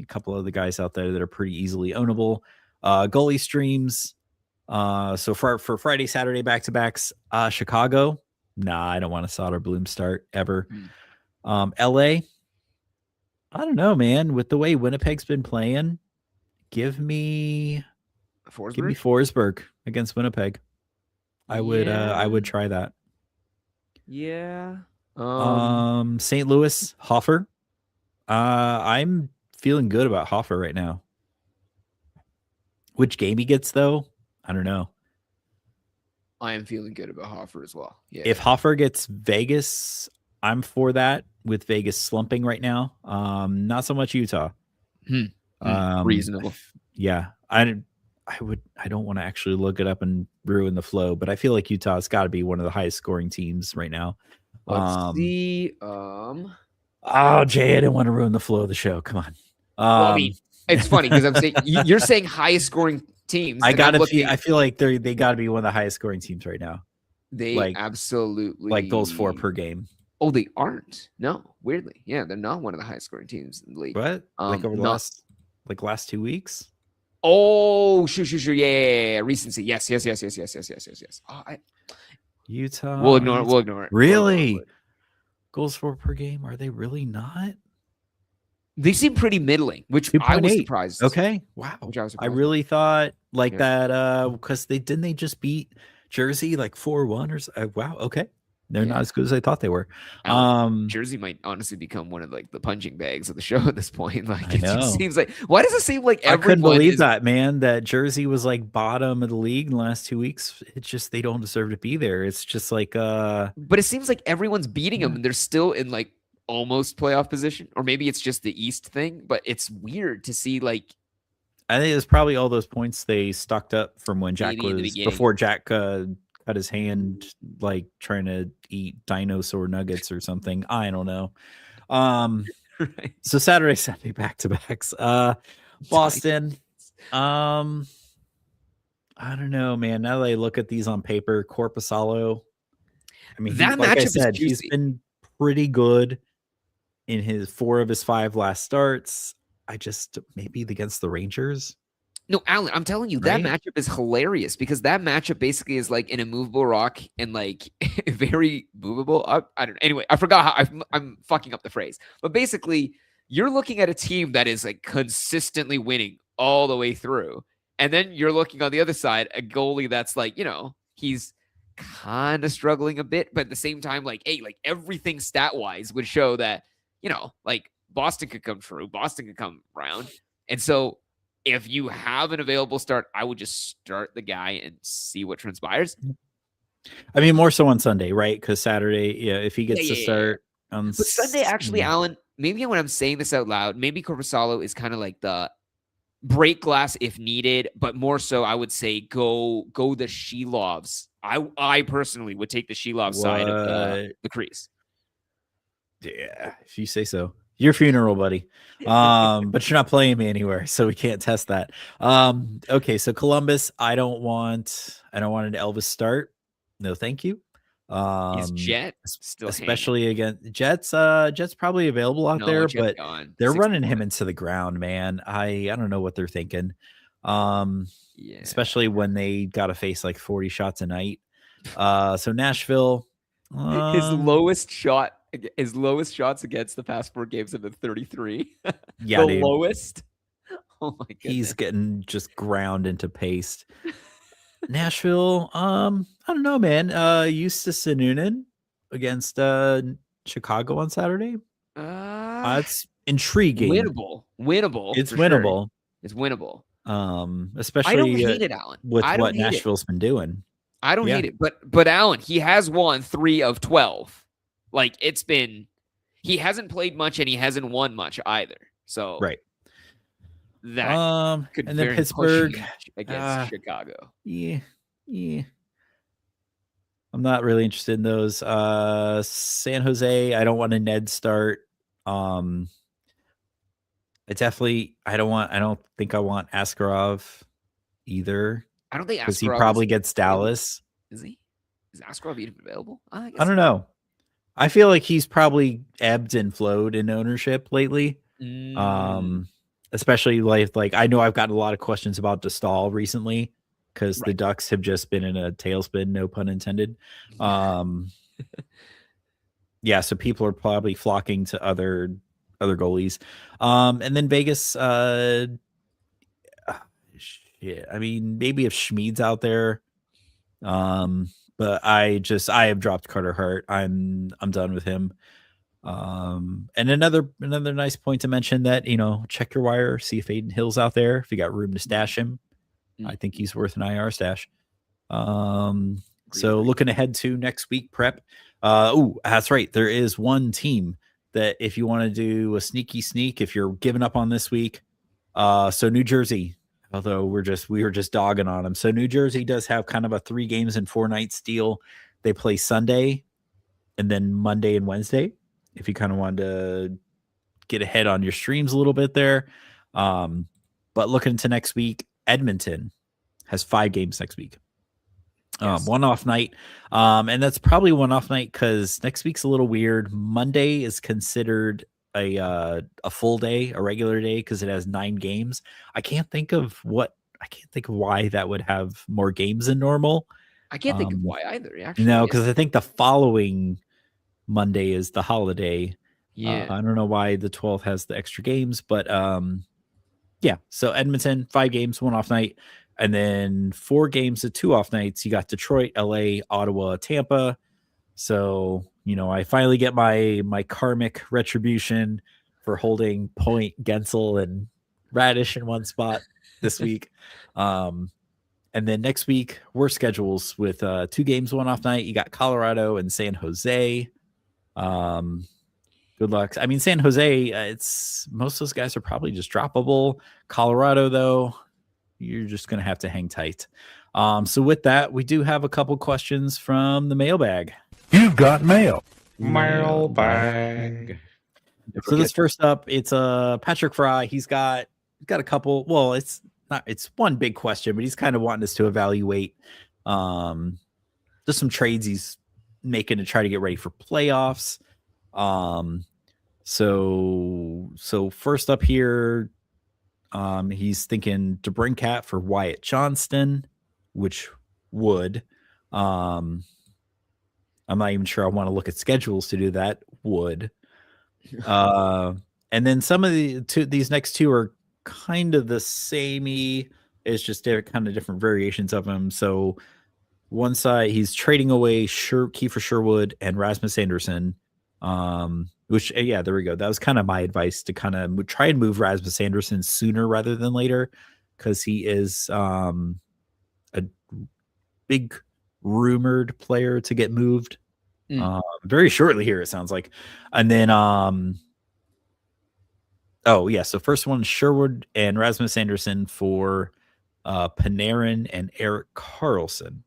couple of the guys out there that are pretty easily ownable. Goalie streams. So for Friday, Saturday back-to-backs, Chicago. Nah, I don't want a Soderblom start ever. LA. I don't know, man. With the way Winnipeg's been playing, give me Forsberg against Winnipeg. I would try that. Yeah. St. Louis, Hoffer. I'm feeling good about Hoffer right now. Which game he gets though, I don't know. I am feeling good about Hoffer as well. Yeah. If Hoffer gets Vegas, I'm for that. With Vegas slumping right now, not so much Utah. Reasonable. Yeah, I don't want to actually look it up and ruin the flow, but I feel like Utah's got to be one of the highest scoring teams right now. Let's see. Oh, Jay, I didn't want to ruin the flow of the show. Come on. Well, I mean, it's funny because I'm saying you're saying highest scoring teams. I feel like they got to be one of the highest scoring teams right now. They absolutely like goals for per game. Oh, they aren't. No, weirdly, yeah, they're not one of the highest scoring teams in the league. What? Like over the last 2 weeks? Oh, sure. Yeah. Recency. Yes. Oh, Utah. We'll ignore it. Really? Goals for per game? Are they really not? They seem pretty middling, which I was surprised. Okay. Wow. I really thought that because they just beat Jersey like 4-1 or so. Wow. Okay. They're not as good as I thought they were. Jersey might honestly become one of like the punching bags of the show at this point. Like it just seems like, why does it seem like everyone? I couldn't believe that, man. That Jersey was like bottom of the league in the last 2 weeks. It's just they don't deserve to be there. It's just like but it seems like everyone's beating them and they're still in like almost playoff position, or maybe it's just the East thing, but it's weird to see like I think it's probably all those points they stocked up from when Jack maybe in the was beginning. before Jack cut his hand, like trying to eat dinosaur nuggets or something. I don't know. Right. So Saturday, Sunday back to backs. Boston. I don't know, man. Now that I look at these on paper, Corpusalo. I mean, That like I matchup is said, he's juicy. been pretty good in his 4 of his 5 last starts. I just maybe against the Rangers. No, Alan, I'm telling you, that Right? matchup is hilarious because that matchup basically is like an immovable rock and like very movable. I don't know. Anyway, I forgot how I'm fucking up the phrase. But basically, you're looking at a team that is like consistently winning all the way through. And then you're looking on the other side, a goalie that's like, he's kind of struggling a bit, but at the same time, like, hey, like everything stat wise would show that, like Boston could come true, Boston could come around. And so if you have an available start, I would just start the guy and see what transpires. I mean, more so on Sunday, right? Because Saturday, if he gets to Yeah. start on But Sunday, actually, Alan, maybe when I'm saying this out loud, maybe Corpusalo is kind of like the break glass if needed, but more so, I would say go the Shelovs. I personally would take the Shelov side of the crease. Yeah, if you say so. Your funeral, buddy. But you're not playing me anywhere, so we can't test that. Okay, so Columbus, I don't want an Elvis start. No, thank you. Is Jet still especially against Jets? Jets probably available out there, but they're running him into the ground, man. I don't know what they're thinking. Especially when they got to face like 40 shots a night. So Nashville, his lowest shots against the past 4 games have been 33. Yeah, the lowest. Oh my goodness. He's getting just ground into paste. Nashville, I don't know, man. Eustace Sanunin against Chicago on Saturday. It's intriguing. Winnable. It's winnable. Sure. It's winnable. Especially I don't hate it, Alan. With what Nashville's been doing. I don't hate it, but Alan, he has won 3 of 12. Like he hasn't played much and he hasn't won much either. So right. That could and then Pittsburgh against Chicago. Yeah. I'm not really interested in those. San Jose, I don't want a Ned start. I don't think I want Askarov either. I don't think because he probably gets Dallas. Is he? Is Askarov even available? I don't know. I feel like he's probably ebbed and flowed in ownership lately. Especially like I know I've gotten a lot of questions about DeStall recently because the Ducks have just been in a tailspin, no pun intended. Yeah, so people are probably flocking to other goalies. And then Vegas, shit. I mean, maybe if Schmid's out there. But I have dropped Carter Hart. I'm done with him. And another nice point to mention that, check your wire, see if Aiden Hill's out there, if you got room to stash him. I think he's worth an IR stash. So looking ahead to next week prep. That's right. There is one team that if you want to do a sneaky sneak, if you're giving up on this week, so New Jersey, although we were just dogging on them. So New Jersey does have kind of a 3 games and 4 nights deal. They play Sunday and then Monday and Wednesday. If you kind of wanted to get ahead on your streams a little bit there. But looking into next week, Edmonton has 5 games next week. One off night. And that's probably one off night because next week's a little weird. Monday is considered a full day, a regular day, because it has 9 games. I can't think of why that would have more games than normal. I can't think of why either. Actually, no, because I think the following Monday is the holiday. Yeah, I don't know why the 12th has the extra games, but yeah. So Edmonton 5 games, 1 off night, and then 4 games of 2 off nights. You got Detroit, LA, Ottawa, Tampa. So I finally get my karmic retribution for holding Point, Gensel, and Radish in one spot this week. And then next week, we're schedules with 2 games, 1 off night. You got Colorado and San Jose. Good luck. I mean, San Jose, it's most of those guys are probably just droppable. Colorado, though, you're just going to have to hang tight. So with that, we do have a couple questions from the mailbag. You've got mail. Mailbag. So this first up, it's Patrick Fry. He's got a couple. Well, it's one big question, but he's kind of wanting us to evaluate just some trades he's making to try to get ready for playoffs. So first up here, he's thinking DeBrincat for Wyatt Johnston, which would, I'm not even sure I want to look at schedules to do that. Would, and then some of these next two are kind of the samey. It's just kind of different variations of them. So one side, he's trading away Kiefer Sherwood and Rasmus Anderson. Which, yeah, there we go. That was kind of my advice, to kind of try and move Rasmus Anderson sooner rather than later, because he is a big rumored player to get moved very shortly here, it sounds like. And then so first one, Sherwood and Rasmus Anderson for Panarin and Erik Karlsson,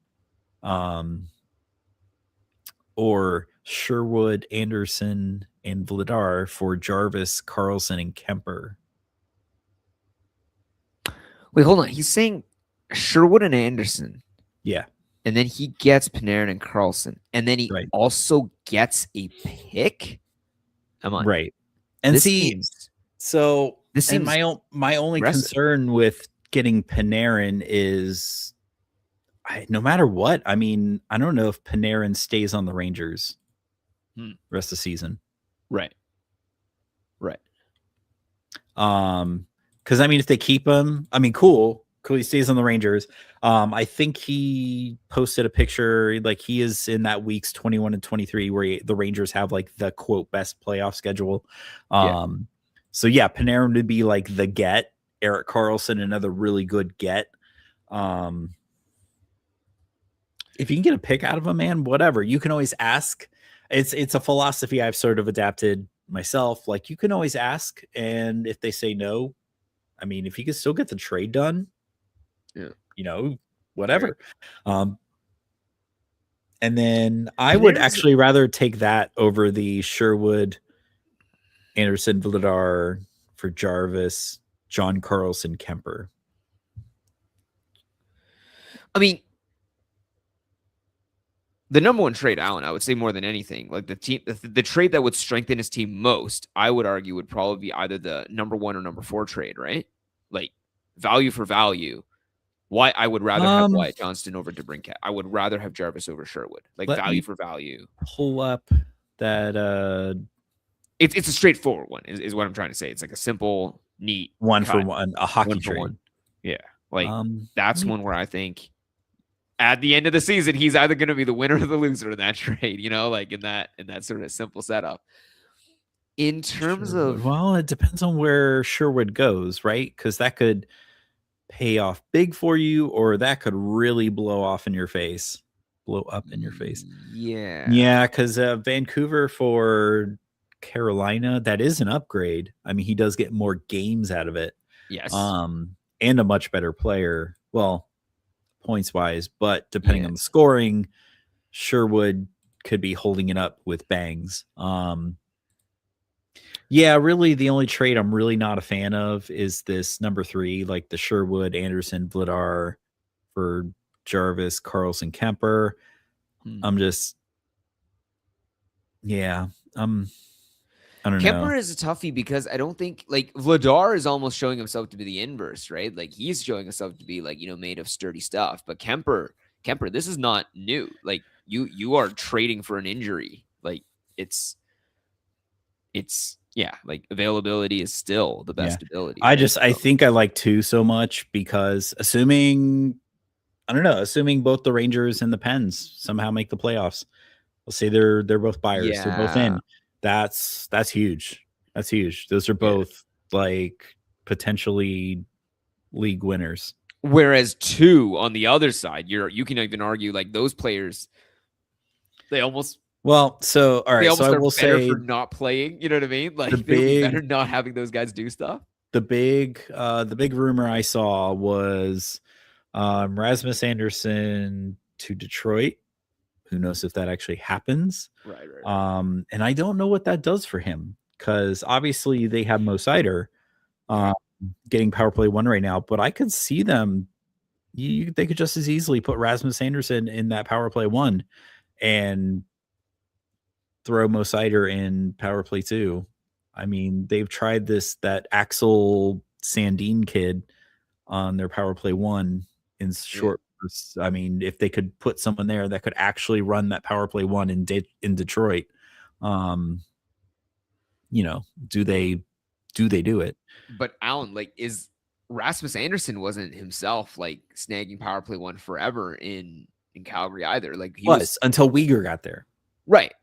or Sherwood, Anderson, and Vladar for Jarvis, Karlsson, and Kemper. Wait, hold on. He's saying Sherwood and Anderson. Yeah. And then he gets Panarin and Karlsson. And then he also gets a pick? Come on. Right. And this see, seems, so this seems my only aggressive. concern with getting Panarin is no matter what, I mean, I don't know if Panarin stays on the Rangers rest of the season. Right. Because I mean, if they keep him, I mean, cool. He stays on the Rangers. I think he posted a picture, like he is in that weeks 21 and 23 where the Rangers have like the quote best playoff schedule. So yeah, Panarin would be like the get. Erik Karlsson, another really good get. If you can get a pick out of a man, whatever, you can always ask. It's a philosophy I've sort of adapted myself. Like, you can always ask, and if they say no, I mean, if you can still get the trade done, whatever. And then I would actually rather take that over the Sherwood, Anderson, Vladar for Jarvis, John Karlsson, Kemper. I mean, the number one trade, Alan, I would say more than anything, like the trade that would strengthen his team most, I would argue would probably be either the number 1 or number 4 trade, right? Like value for value. Why I would rather have Wyatt Johnston over DeBrincat. I would rather have Jarvis over Sherwood. Like value for value. Pull up that. It's a straightforward one, is what I'm trying to say. It's like a simple, neat one for one, a hockey trade. One. Yeah, like that's one where I think at the end of the season, he's either going to be the winner or the loser in that trade, like in that sort of simple setup. In terms of, well, it depends on where Sherwood goes, right? Because that could pay off big for you, or that could really blow up in your face. Yeah, because Vancouver for Carolina, that is an upgrade. I mean, he does get more games out of it. Yes. And a much better player. Well, points wise, but depending on the scoring, Sherwood could be holding it up with bangs. Yeah, really the only trade I'm really not a fan of is this number 3, like the Sherwood, Anderson, Vladar for Jarvis, Karlsson, Kemper. I'm just, I don't know. Kemper is a toughie because I don't think, like, Vladar is almost showing himself to be the inverse, right? Like, he's showing himself to be like, made of sturdy stuff. But Kemper, this is not new. Like, you are trading for an injury. Like, it's like availability is still the best ability. I think I like 2 so much because assuming both the Rangers and the Pens somehow make the playoffs, we'll say they're both buyers. They're both in. That's huge. That's huge. Those are both like potentially league winners. Whereas 2 on the other side, you can even argue like those players, they almost Well, so all They right. So almost I are will better say for not playing. You know what I mean? Like the they would be big better not having those guys do stuff. the big rumor I saw was Rasmus Anderson to Detroit. Who knows if that actually happens? Right. And I don't know what that does for him because obviously they have Mo Sider getting power play 1 right now, but I could see them. They could just as easily put Rasmus Anderson in that power play 1 and throw Mo Sider in power play 2. I mean, they've tried that Axel Sandin kid on their power play 1 in short. I mean, if they could put someone there that could actually run that power play 1 in Detroit, do they do it? But Alan, like, is Rasmus Anderson wasn't himself like snagging power play 1 forever in Calgary either. Like he was until Uyghur got there. Right.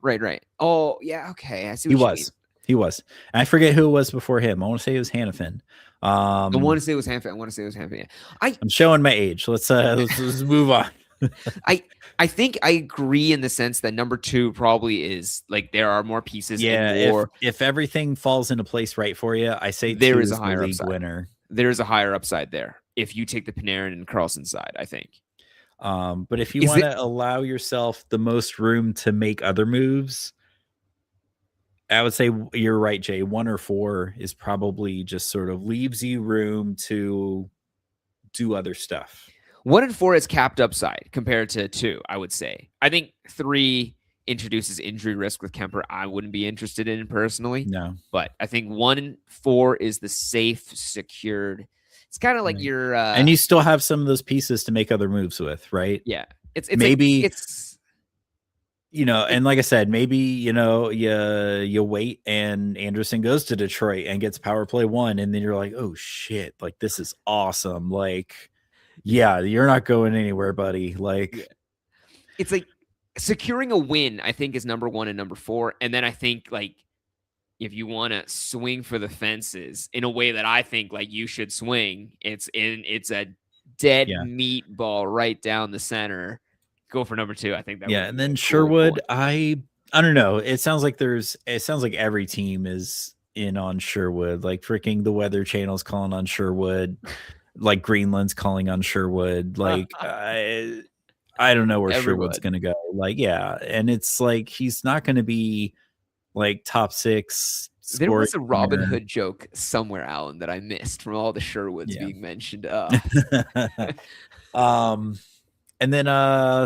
Oh yeah, okay. I see what you mean. He was. And I forget who it was before him. I want to say it was Hannafin. I want to say it was Hanford. Yeah. I'm showing my age. Let's move on. I think I agree in the sense that number 2 probably is like there are more pieces. Yeah, more, if everything falls into place right for you, I say there 2 is a the higher league upside. winner. There is a higher upside there if you take the Panarin and Carlson side, I think. But if you want to allow yourself the most room to make other moves, I would say you're right, Jay. 1 or 4 is probably just sort of leaves you room to do other stuff. 1 and 4 is capped upside compared to 2, I would say. I think 3 introduces injury risk with Kemper. I wouldn't be interested in personally. No. But I think 1 and 4 is the safe, secured. It's kind of like your and you still have some of those pieces to make other moves with, right? Yeah. It's maybe like, it's and like I said, maybe you wait and Anderson goes to Detroit and gets power play 1, and then you're like, oh shit, like this is awesome. Like, yeah, you're not going anywhere, buddy. Like, it's like securing a win, I think, is number 1 and number 4. And then I think like if you want to swing for the fences in a way that I think like you should swing, it's a dead meat ball right down the center. Go for number 2. I think that. Yeah, and then Sherwood, I don't know. It sounds like every team is in on Sherwood. Like freaking the Weather Channel's calling on Sherwood, like Greenland's calling on Sherwood. Like I don't know where Sherwood's gonna go. Like, yeah, and it's like he's not gonna be like top 6. There was a Robin Hood joke somewhere, Alan, that I missed from all the Sherwoods being mentioned. And then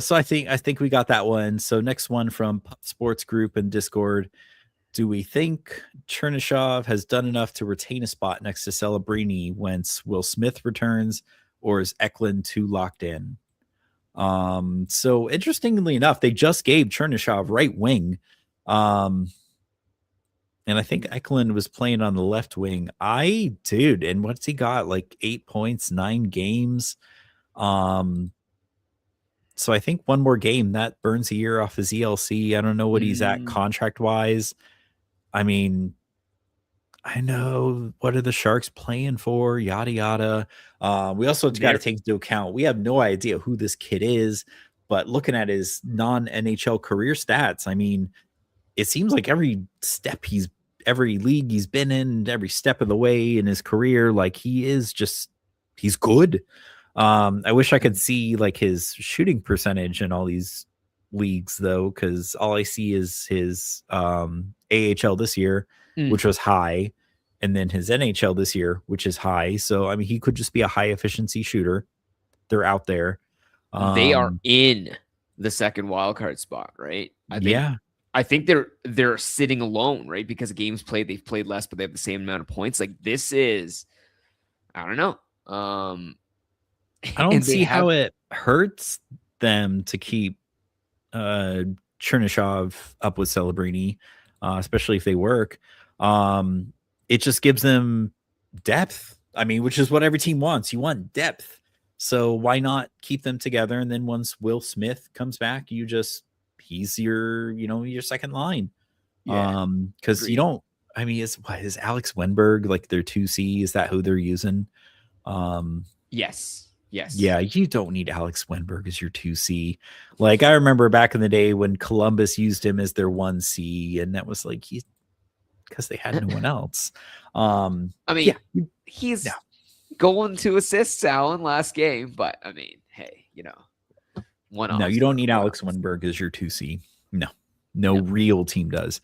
so I think we got that one. So next one from Pup Sports Group and Discord. Do we think Chernyshov has done enough to retain a spot next to Celebrini once Will Smith returns, or is Eklund too locked in? So interestingly enough, they just gave Chernyshov right wing. And I think Eklund was playing on the left wing. And what's he got? Like 8 points, 9 games. So I think 1 more game that burns a year off his ELC. I don't know what he's at contract wise. I mean, I know what are the Sharks playing for, yada yada. We also got to take into account we have no idea who this kid is, but looking at his non-NHL career stats, I mean, it seems like every league he's been in, every step of the way in his career, like he's good. I wish I could see like his shooting percentage in all these leagues though, because all I see is his AHL this year, which was high, and then his NHL this year, which is high. So I mean, he could just be a high efficiency shooter. They're out there. They are in the second wildcard spot, right? I think they're sitting alone, right? Because of games played, they've played less, but they have the same amount of points. Like this is, I don't know. I don't see how it hurts them to keep Chernyshov up with Celebrini, especially if they work. It just gives them depth. I mean, which is what every team wants. You want depth. So why not keep them together? And then once Will Smith comes back, he's your second line. Because you don't. I mean, is Alex Wenberg like their 2C? Is that who they're using? Yes. Yes. Yeah, you don't need Alex Wenberg as your 2C. Like, I remember back in the day when Columbus used him as their 1C, and that was like because they had no one else. I mean, he's yeah. going to assists, Allen, last game, but I mean, hey, one off. No, you don't need Alex Wenberg as your 2C. No real team does.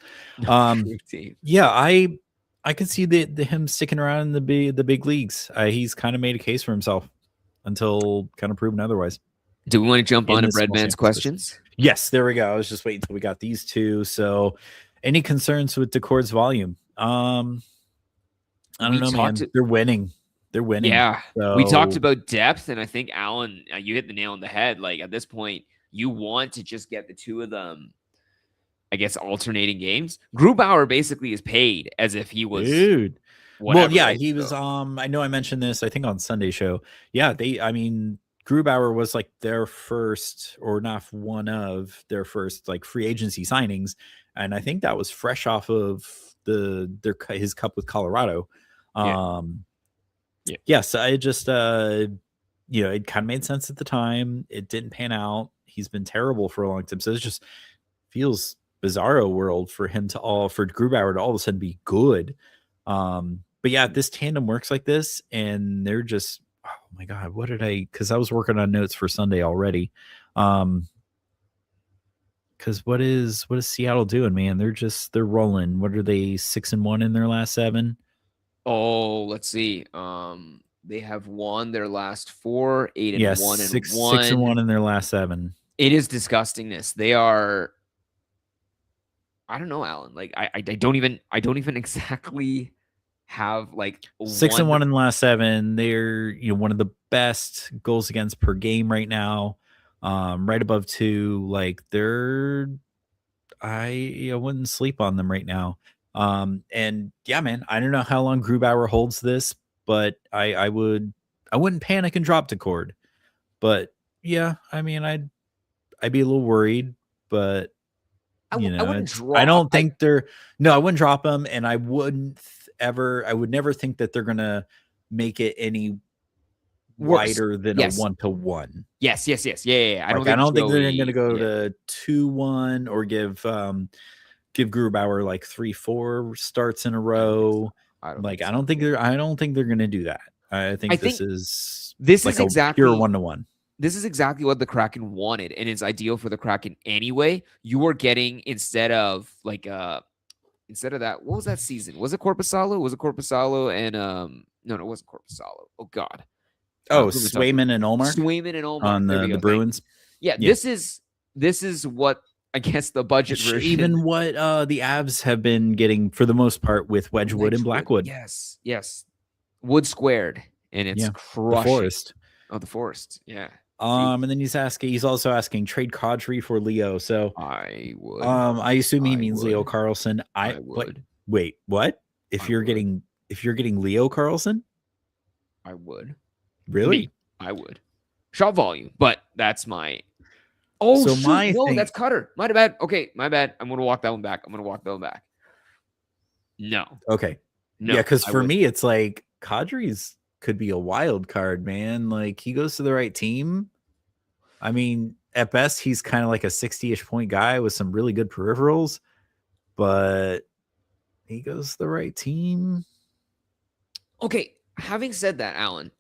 Team. Yeah, I could see the him sticking around in the big leagues. He's kind of made a case for himself until kind of proven otherwise. Do we want to jump on to Breadman's questions? Yes, there we go. I was just waiting until we got these two. So, any concerns with Decord's volume? I don't know, man. They're winning. They're winning. Yeah. So, we talked about depth, and I think, Alan, you hit the nail on the head. Like, at this point, you want to just get the two of them, I guess, alternating games. Grubauer basically is paid as if he was dude. Whatever, well, yeah, right? he was. I know I mentioned this, I think, on Sunday show. Yeah, Grubauer was like their first, or not one of their first, like, free agency signings, and I think that was fresh off of his cup with Colorado. Yes, I just it kind of made sense at the time. It didn't pan out. He's been terrible for a long time, so it just feels bizarro world for Grubauer to all of a sudden be good. But yeah, this tandem works like this, and they're just, oh my god, because I was working on notes for Sunday already. Because what is Seattle doing, man? They're rolling. What are they, 6-1 in their last 7? Oh, let's see. They have won their last 4, 8-1 and 1. 6-1 in their last 7. It is disgustingness. They are, I don't know, Alan. Like, I don't even exactly have like 6-1 in the last 7. They're one of the best goals against per game right now, right above 2. Like, I wouldn't sleep on them right now. And yeah, man, I don't know how long Grubauer holds this, but I wouldn't panic and drop Decord. But yeah, I mean, I'd be a little worried, but I wouldn't drop. I don't think I wouldn't drop them, and I would never think that they're gonna make it any wider than a 1-1. Yes. Yeah. I don't think they're gonna go to 2-1 or give Grubauer like 3-4 starts in a row. I don't think they're gonna do that. I think this is exactly pure 1-1. This is exactly what the Kraken wanted, and it's ideal for the Kraken anyway. You are getting, instead of that, what was that season? Was it Korpisalo? Was it Korpisalo and no, it wasn't Korpisalo. Oh God. Swayman and Ullmark. Swayman and Ullmark on the Bruins. Yeah, this is what, I guess, the budget version. Even what the Avs have been getting for the most part with Wedgwood and Blackwood. Yes. Wood squared, and it's crushing. The Forest. Oh, the Forest. Yeah. And then he's also asking trade Kadri for Leo. So I would. I assume he means Leo Carlson. I would. Wait, what? If you're getting Leo Carlson? I would. Really? I would. Shot volume, but that's my. Oh, so shoot. That's Cutter. My bad. Okay, my bad. I'm gonna walk that one back. No. Okay. No. Yeah, because for me, it's like Kadri's could be a wild card, man. Like, he goes to the right team. I mean, at best, he's kind of like a 60-ish point guy with some really good peripherals, but he goes to the right team. Okay. Having said that, Alan,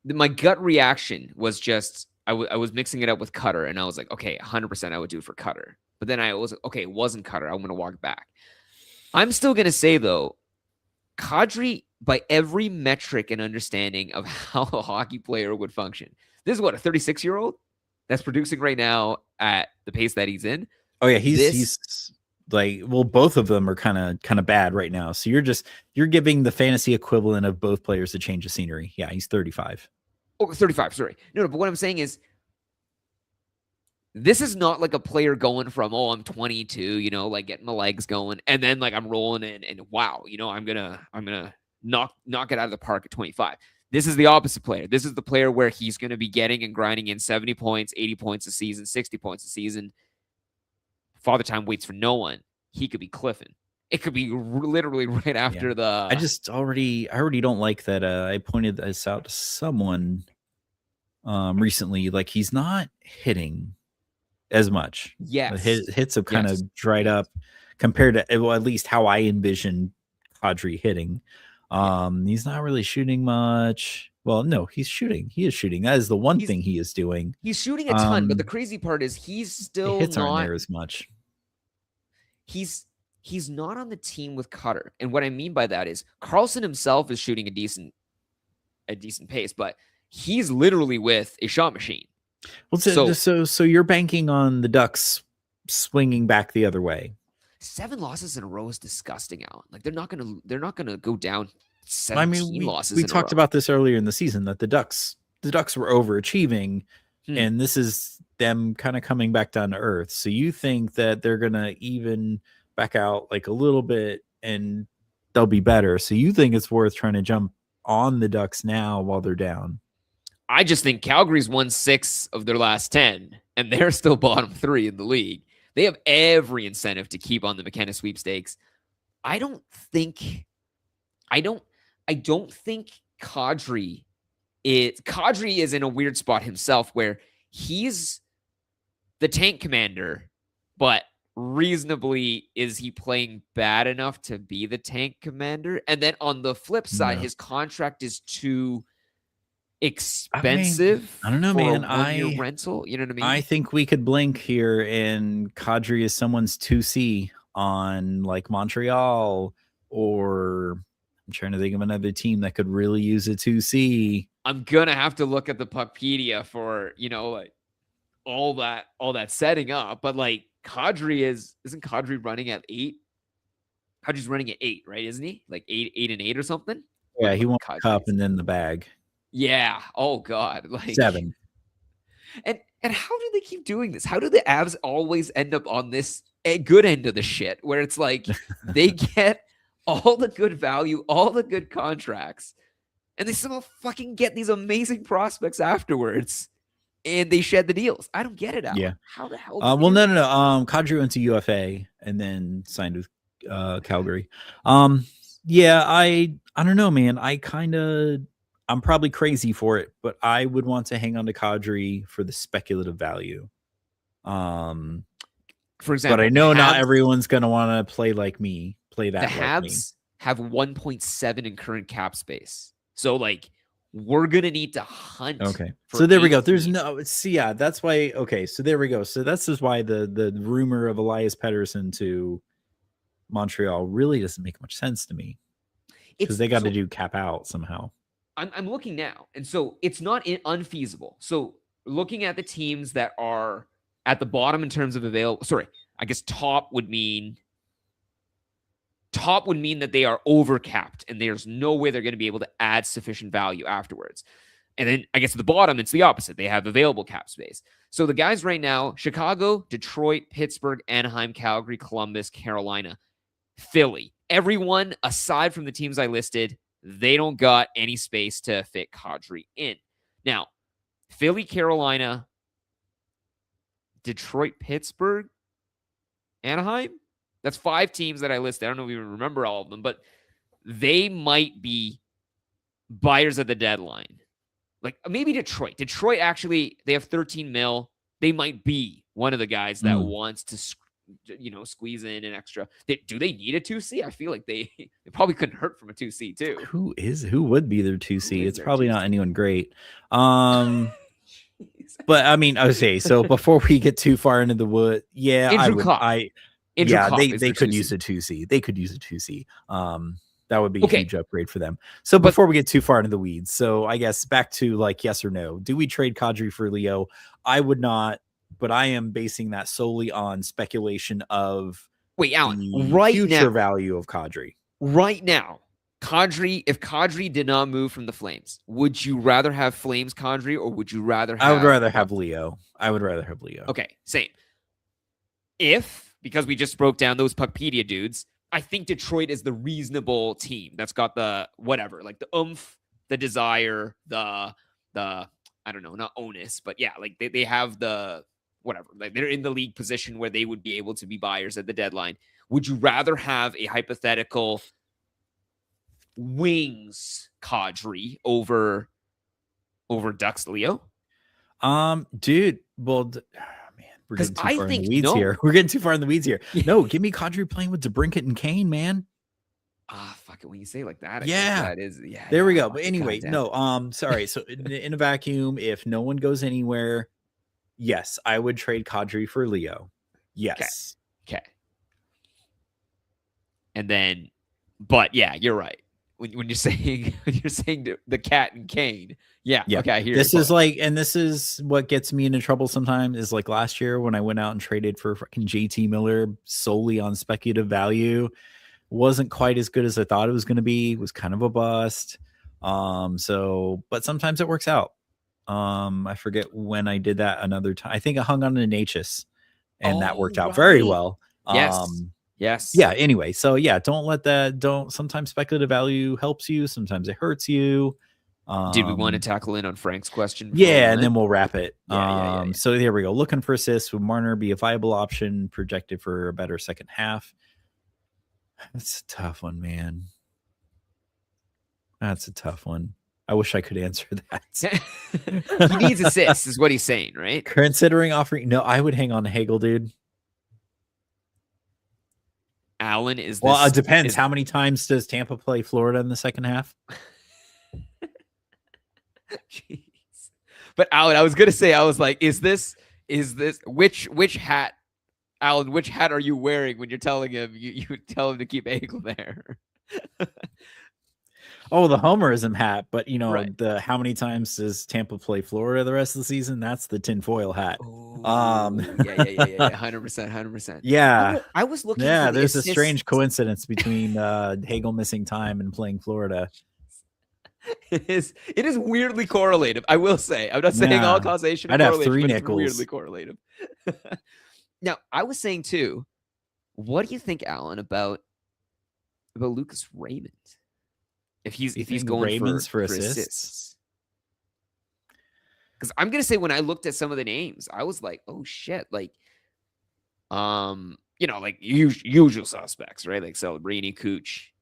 my gut reaction was just, I was mixing it up with Cutter, and I was like, okay, 100% I would do it for Cutter. But then I was like, okay, it wasn't Cutter. I'm going to walk back. I'm still going to say, though, Kadri, by every metric and understanding of how a hockey player would function, this is what, a 36-year-old that's producing right now at the pace that he's in. Oh yeah, he's like, well, both of them are kind of bad right now. So you're giving the fantasy equivalent of both players a change of scenery. Yeah, he's 35. Oh, 35, sorry. No, but what I'm saying is, this is not like a player going from, I'm 22, like getting my legs going, and then like I'm rolling in, and wow, I'm gonna knock it out of the park at 25. This is the opposite player. This is the player where he's gonna be getting and grinding in 70 points, 80 points a season, 60 points a season. Father Time waits for no one. He could be cliffing. It could be literally right after the. I already don't like that. I pointed this out to someone recently. Like he's not hitting as much. Yes. Hits have kind Yes. of dried up compared to, well, at least how I envision Kadri hitting. He's not really shooting much. Well, no, he's shooting. He is shooting. That is the one thing he is doing. He's shooting a ton, but the crazy part is he's still hits aren't not there as much. He's not on the team with Cutter. And what I mean by that is Carlson himself is shooting a decent pace, but he's literally with a shot machine. Well, so you're banking on the Ducks swinging back the other way. 7 losses in a row is disgusting, Alan. Like they're not gonna go down 17 losses. We talked about this earlier in the season that the Ducks were overachieving, and this is them kind of coming back down to earth. So you think that they're gonna even back out like a little bit and they'll be better. So you think it's worth trying to jump on the Ducks now while they're down? I just think Calgary's won 6 of their last 10, and they're still bottom 3 in the league. They have every incentive to keep on the McKenna sweepstakes. I don't think Kadri is in a weird spot himself where he's the tank commander, but reasonably, is he playing bad enough to be the tank commander? And then on the flip side, his contract is too expensive. I don't know, man. One-year rental. You know what I mean? I think we could blink here, and Kadri is someone's 2C on like Montreal, or I'm trying to think of another team that could really use a 2C. I'm gonna have to look at the Puckpedia for like all that setting up, but like isn't Kadri running at 8? Kadri's running at 8, right? Isn't he like 8 and 8 or something? Yeah, he won the cup and then the bag. Yeah. Oh God. Like 7. And how do they keep doing this? How do the Avs always end up on this good end of the shit where it's like they get all the good value, all the good contracts, and they somehow fucking get these amazing prospects afterwards, and they shed the deals? I don't get it, Alan. Yeah. How the hell? Well, no. Kadri went to UFA and then signed with Calgary. Yeah, I don't know, man. I'm probably crazy for it, but I would want to hang on to Kadri for the speculative value. For example, but I know not everyone's going to want to play like me. Play that. The Habs have 1.7 in current cap space, so like we're gonna need to hunt. Okay, so there we go. There's no. See, yeah, that's why. Okay, so there we go. So that's just why the rumor of Elias Pettersson to Montreal really doesn't make much sense to me, because they got to do cap out somehow. I'm looking now, and so it's not unfeasible. So looking at the teams that are at the bottom in terms of available, I guess top would mean that they are overcapped and there's no way they're going to be able to add sufficient value afterwards. And then I guess at the bottom, it's the opposite. They have available cap space. So the guys right now, Chicago, Detroit, Pittsburgh, Anaheim, Calgary, Columbus, Carolina, Philly. Everyone aside from the teams I listed, they don't got any space to fit Kadri in. Now, Philly, Carolina, Detroit, Pittsburgh, Anaheim. That's 5 teams that I listed. I don't know if you remember all of them, but they might be buyers at the deadline. Like maybe Detroit. Detroit actually, they have 13 mil. They might be one of the guys that wants to squeeze in an extra. Do they need a 2C? I feel like they probably couldn't hurt from a 2C too. Who would be their 2C? It's probably not anyone great. But I mean, okay, so before we get too far into the wood, yeah, they could use a 2C. They could use a 2C. That would be a huge upgrade for them. So before we get too far into the weeds, so I guess back to like yes or no. Do we trade Kadri for Leo? I would not, but I am basing that solely on speculation of Alan, the future value of Kadri. Right now, if Kadri did not move from the Flames, would you rather have Flames Kadri or would you rather have... I would rather have Leo. Okay, same. Because we just broke down those Puckpedia dudes, I think Detroit is the reasonable team that's got the whatever, like the oomph, the desire, the I don't know, not onus, but yeah, like they have the whatever. Like they're in the league position where they would be able to be buyers at the deadline. Would you rather have a hypothetical Wings Kadri over Ducks Leo? Dude, well, man, we're 'Cause getting too I far in the think weeds here. no. We're getting too far in the weeds here. Yeah. No, give me Kadri playing with DeBrincat and Kane, man. Fuck it. When you say it like that, I guess Yeah. that is. Yeah. There we yeah, go. fuck But it, anyway, goddamn. no, sorry. So in a vacuum, if no one goes anywhere, yes, I would trade Kadri for Leo. Yes. Okay. And then, but yeah, you're right. When you're saying the cat and Kane, yeah. Okay, I hear this you. is like, and this is what gets me into trouble sometimes. Is like last year when I went out and traded for fucking JT Miller solely on speculative value, wasn't quite as good as I thought it was going to be. It was kind of a bust. So, but sometimes it works out. I forget when I did that another time. I think I hung on to Natchez, and that worked out very well. Yes. Yeah. Anyway, so yeah, don't. Sometimes speculative value helps you. Sometimes it hurts you. Did we want to tackle in on Frank's question? Yeah, and then we'll wrap it. Yeah. So there we go. Looking for assists. Would Marner be a viable option projected for a better second half? That's a tough one, man. That's a tough one. I wish I could answer that. He needs assists, is what he's saying, right? Considering offering, no, I would hang on to Hagel, dude. Allen is. Well, it depends. How many times does Tampa play Florida in the second half? Jeez. But Allen, I was gonna say, I was like, is this which hat, Allen? Which hat are you wearing when you're telling him you tell him to keep Hagel there? Oh, the homerism hat, but you know, Right. the how many times does Tampa play Florida the rest of the season? That's the tinfoil hat. Ooh, yeah, 100%. Yeah. I was looking. Yeah, for the there's a assists. strange coincidence between Hagel missing time and playing Florida. It is weirdly correlative. I will say. I'm not saying Yeah. all causation. I'd have correlation, 3 but nickels. It's weirdly correlative. Now, I was saying too. What do you think, Alan, about Lucas Raymond? If he's going Raymond's for assists. Because I'm gonna say, when I looked at some of the names, I was like, oh shit, like, like usual suspects, right? Like Celebrini, Cooch,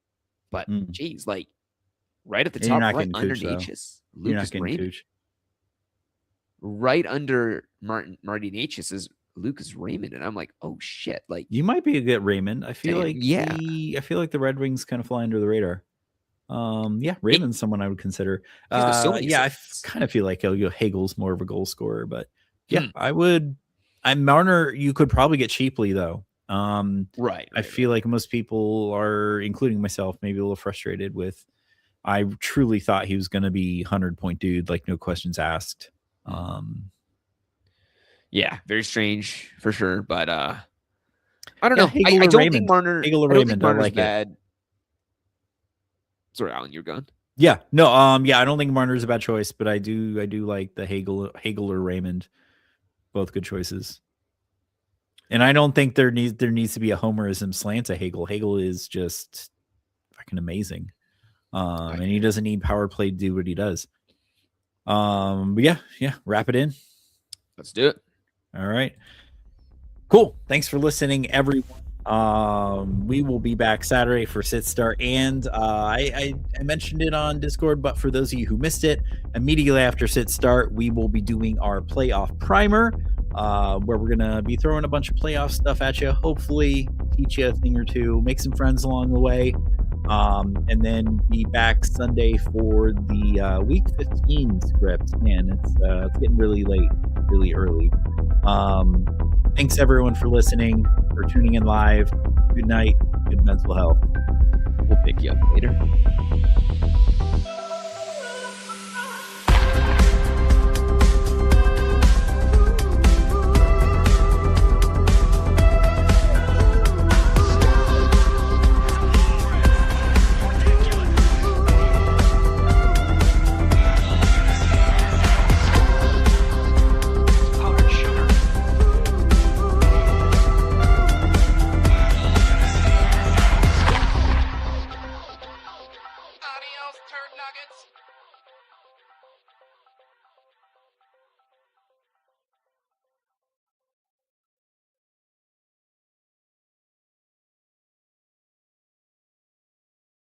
but geez, like right at the top, right under Natchez, Lucas Raymond. Right under Marty Natchez is Lucas Raymond, and I'm like, oh shit, like you might be a good Raymond. I feel like I feel like the Red Wings kind of fly under the radar. Raymond's someone I would consider. I kind of feel like Hagel's more of a goal scorer, but yeah, I would. Marner, you could probably get cheaply though. Right. I feel like most people are, including myself, maybe a little frustrated with. I truly thought he was going to be 100-point dude, like no questions asked. Yeah, very strange for sure, but I don't know. Hagel I don't Raymond. think Marner. Hagel or I don't Raymond, think Marner's I like bad. it. Sorry, Alan, you're gone. Yeah, no, I don't think Marner's a bad choice, but I do like the Hagel or Raymond, both good choices. And I don't think there needs to be a homerism slant to Hagel. Hagel is just fucking amazing, and he doesn't need power play to do what he does. But yeah, wrap it in. Let's do it. All right, cool. Thanks for listening, everyone. We will be back Saturday for Sit Start, and I mentioned it on Discord, but for those of you who missed it, immediately after Sit Start, we will be doing our playoff primer, where we're gonna be throwing a bunch of playoff stuff at you, hopefully teach you a thing or two, make some friends along the way, and then be back Sunday for the week 15 script. Man, it's getting really late, really early. Thanks everyone for listening, for tuning in live. Good night, good mental health. We'll pick you up later.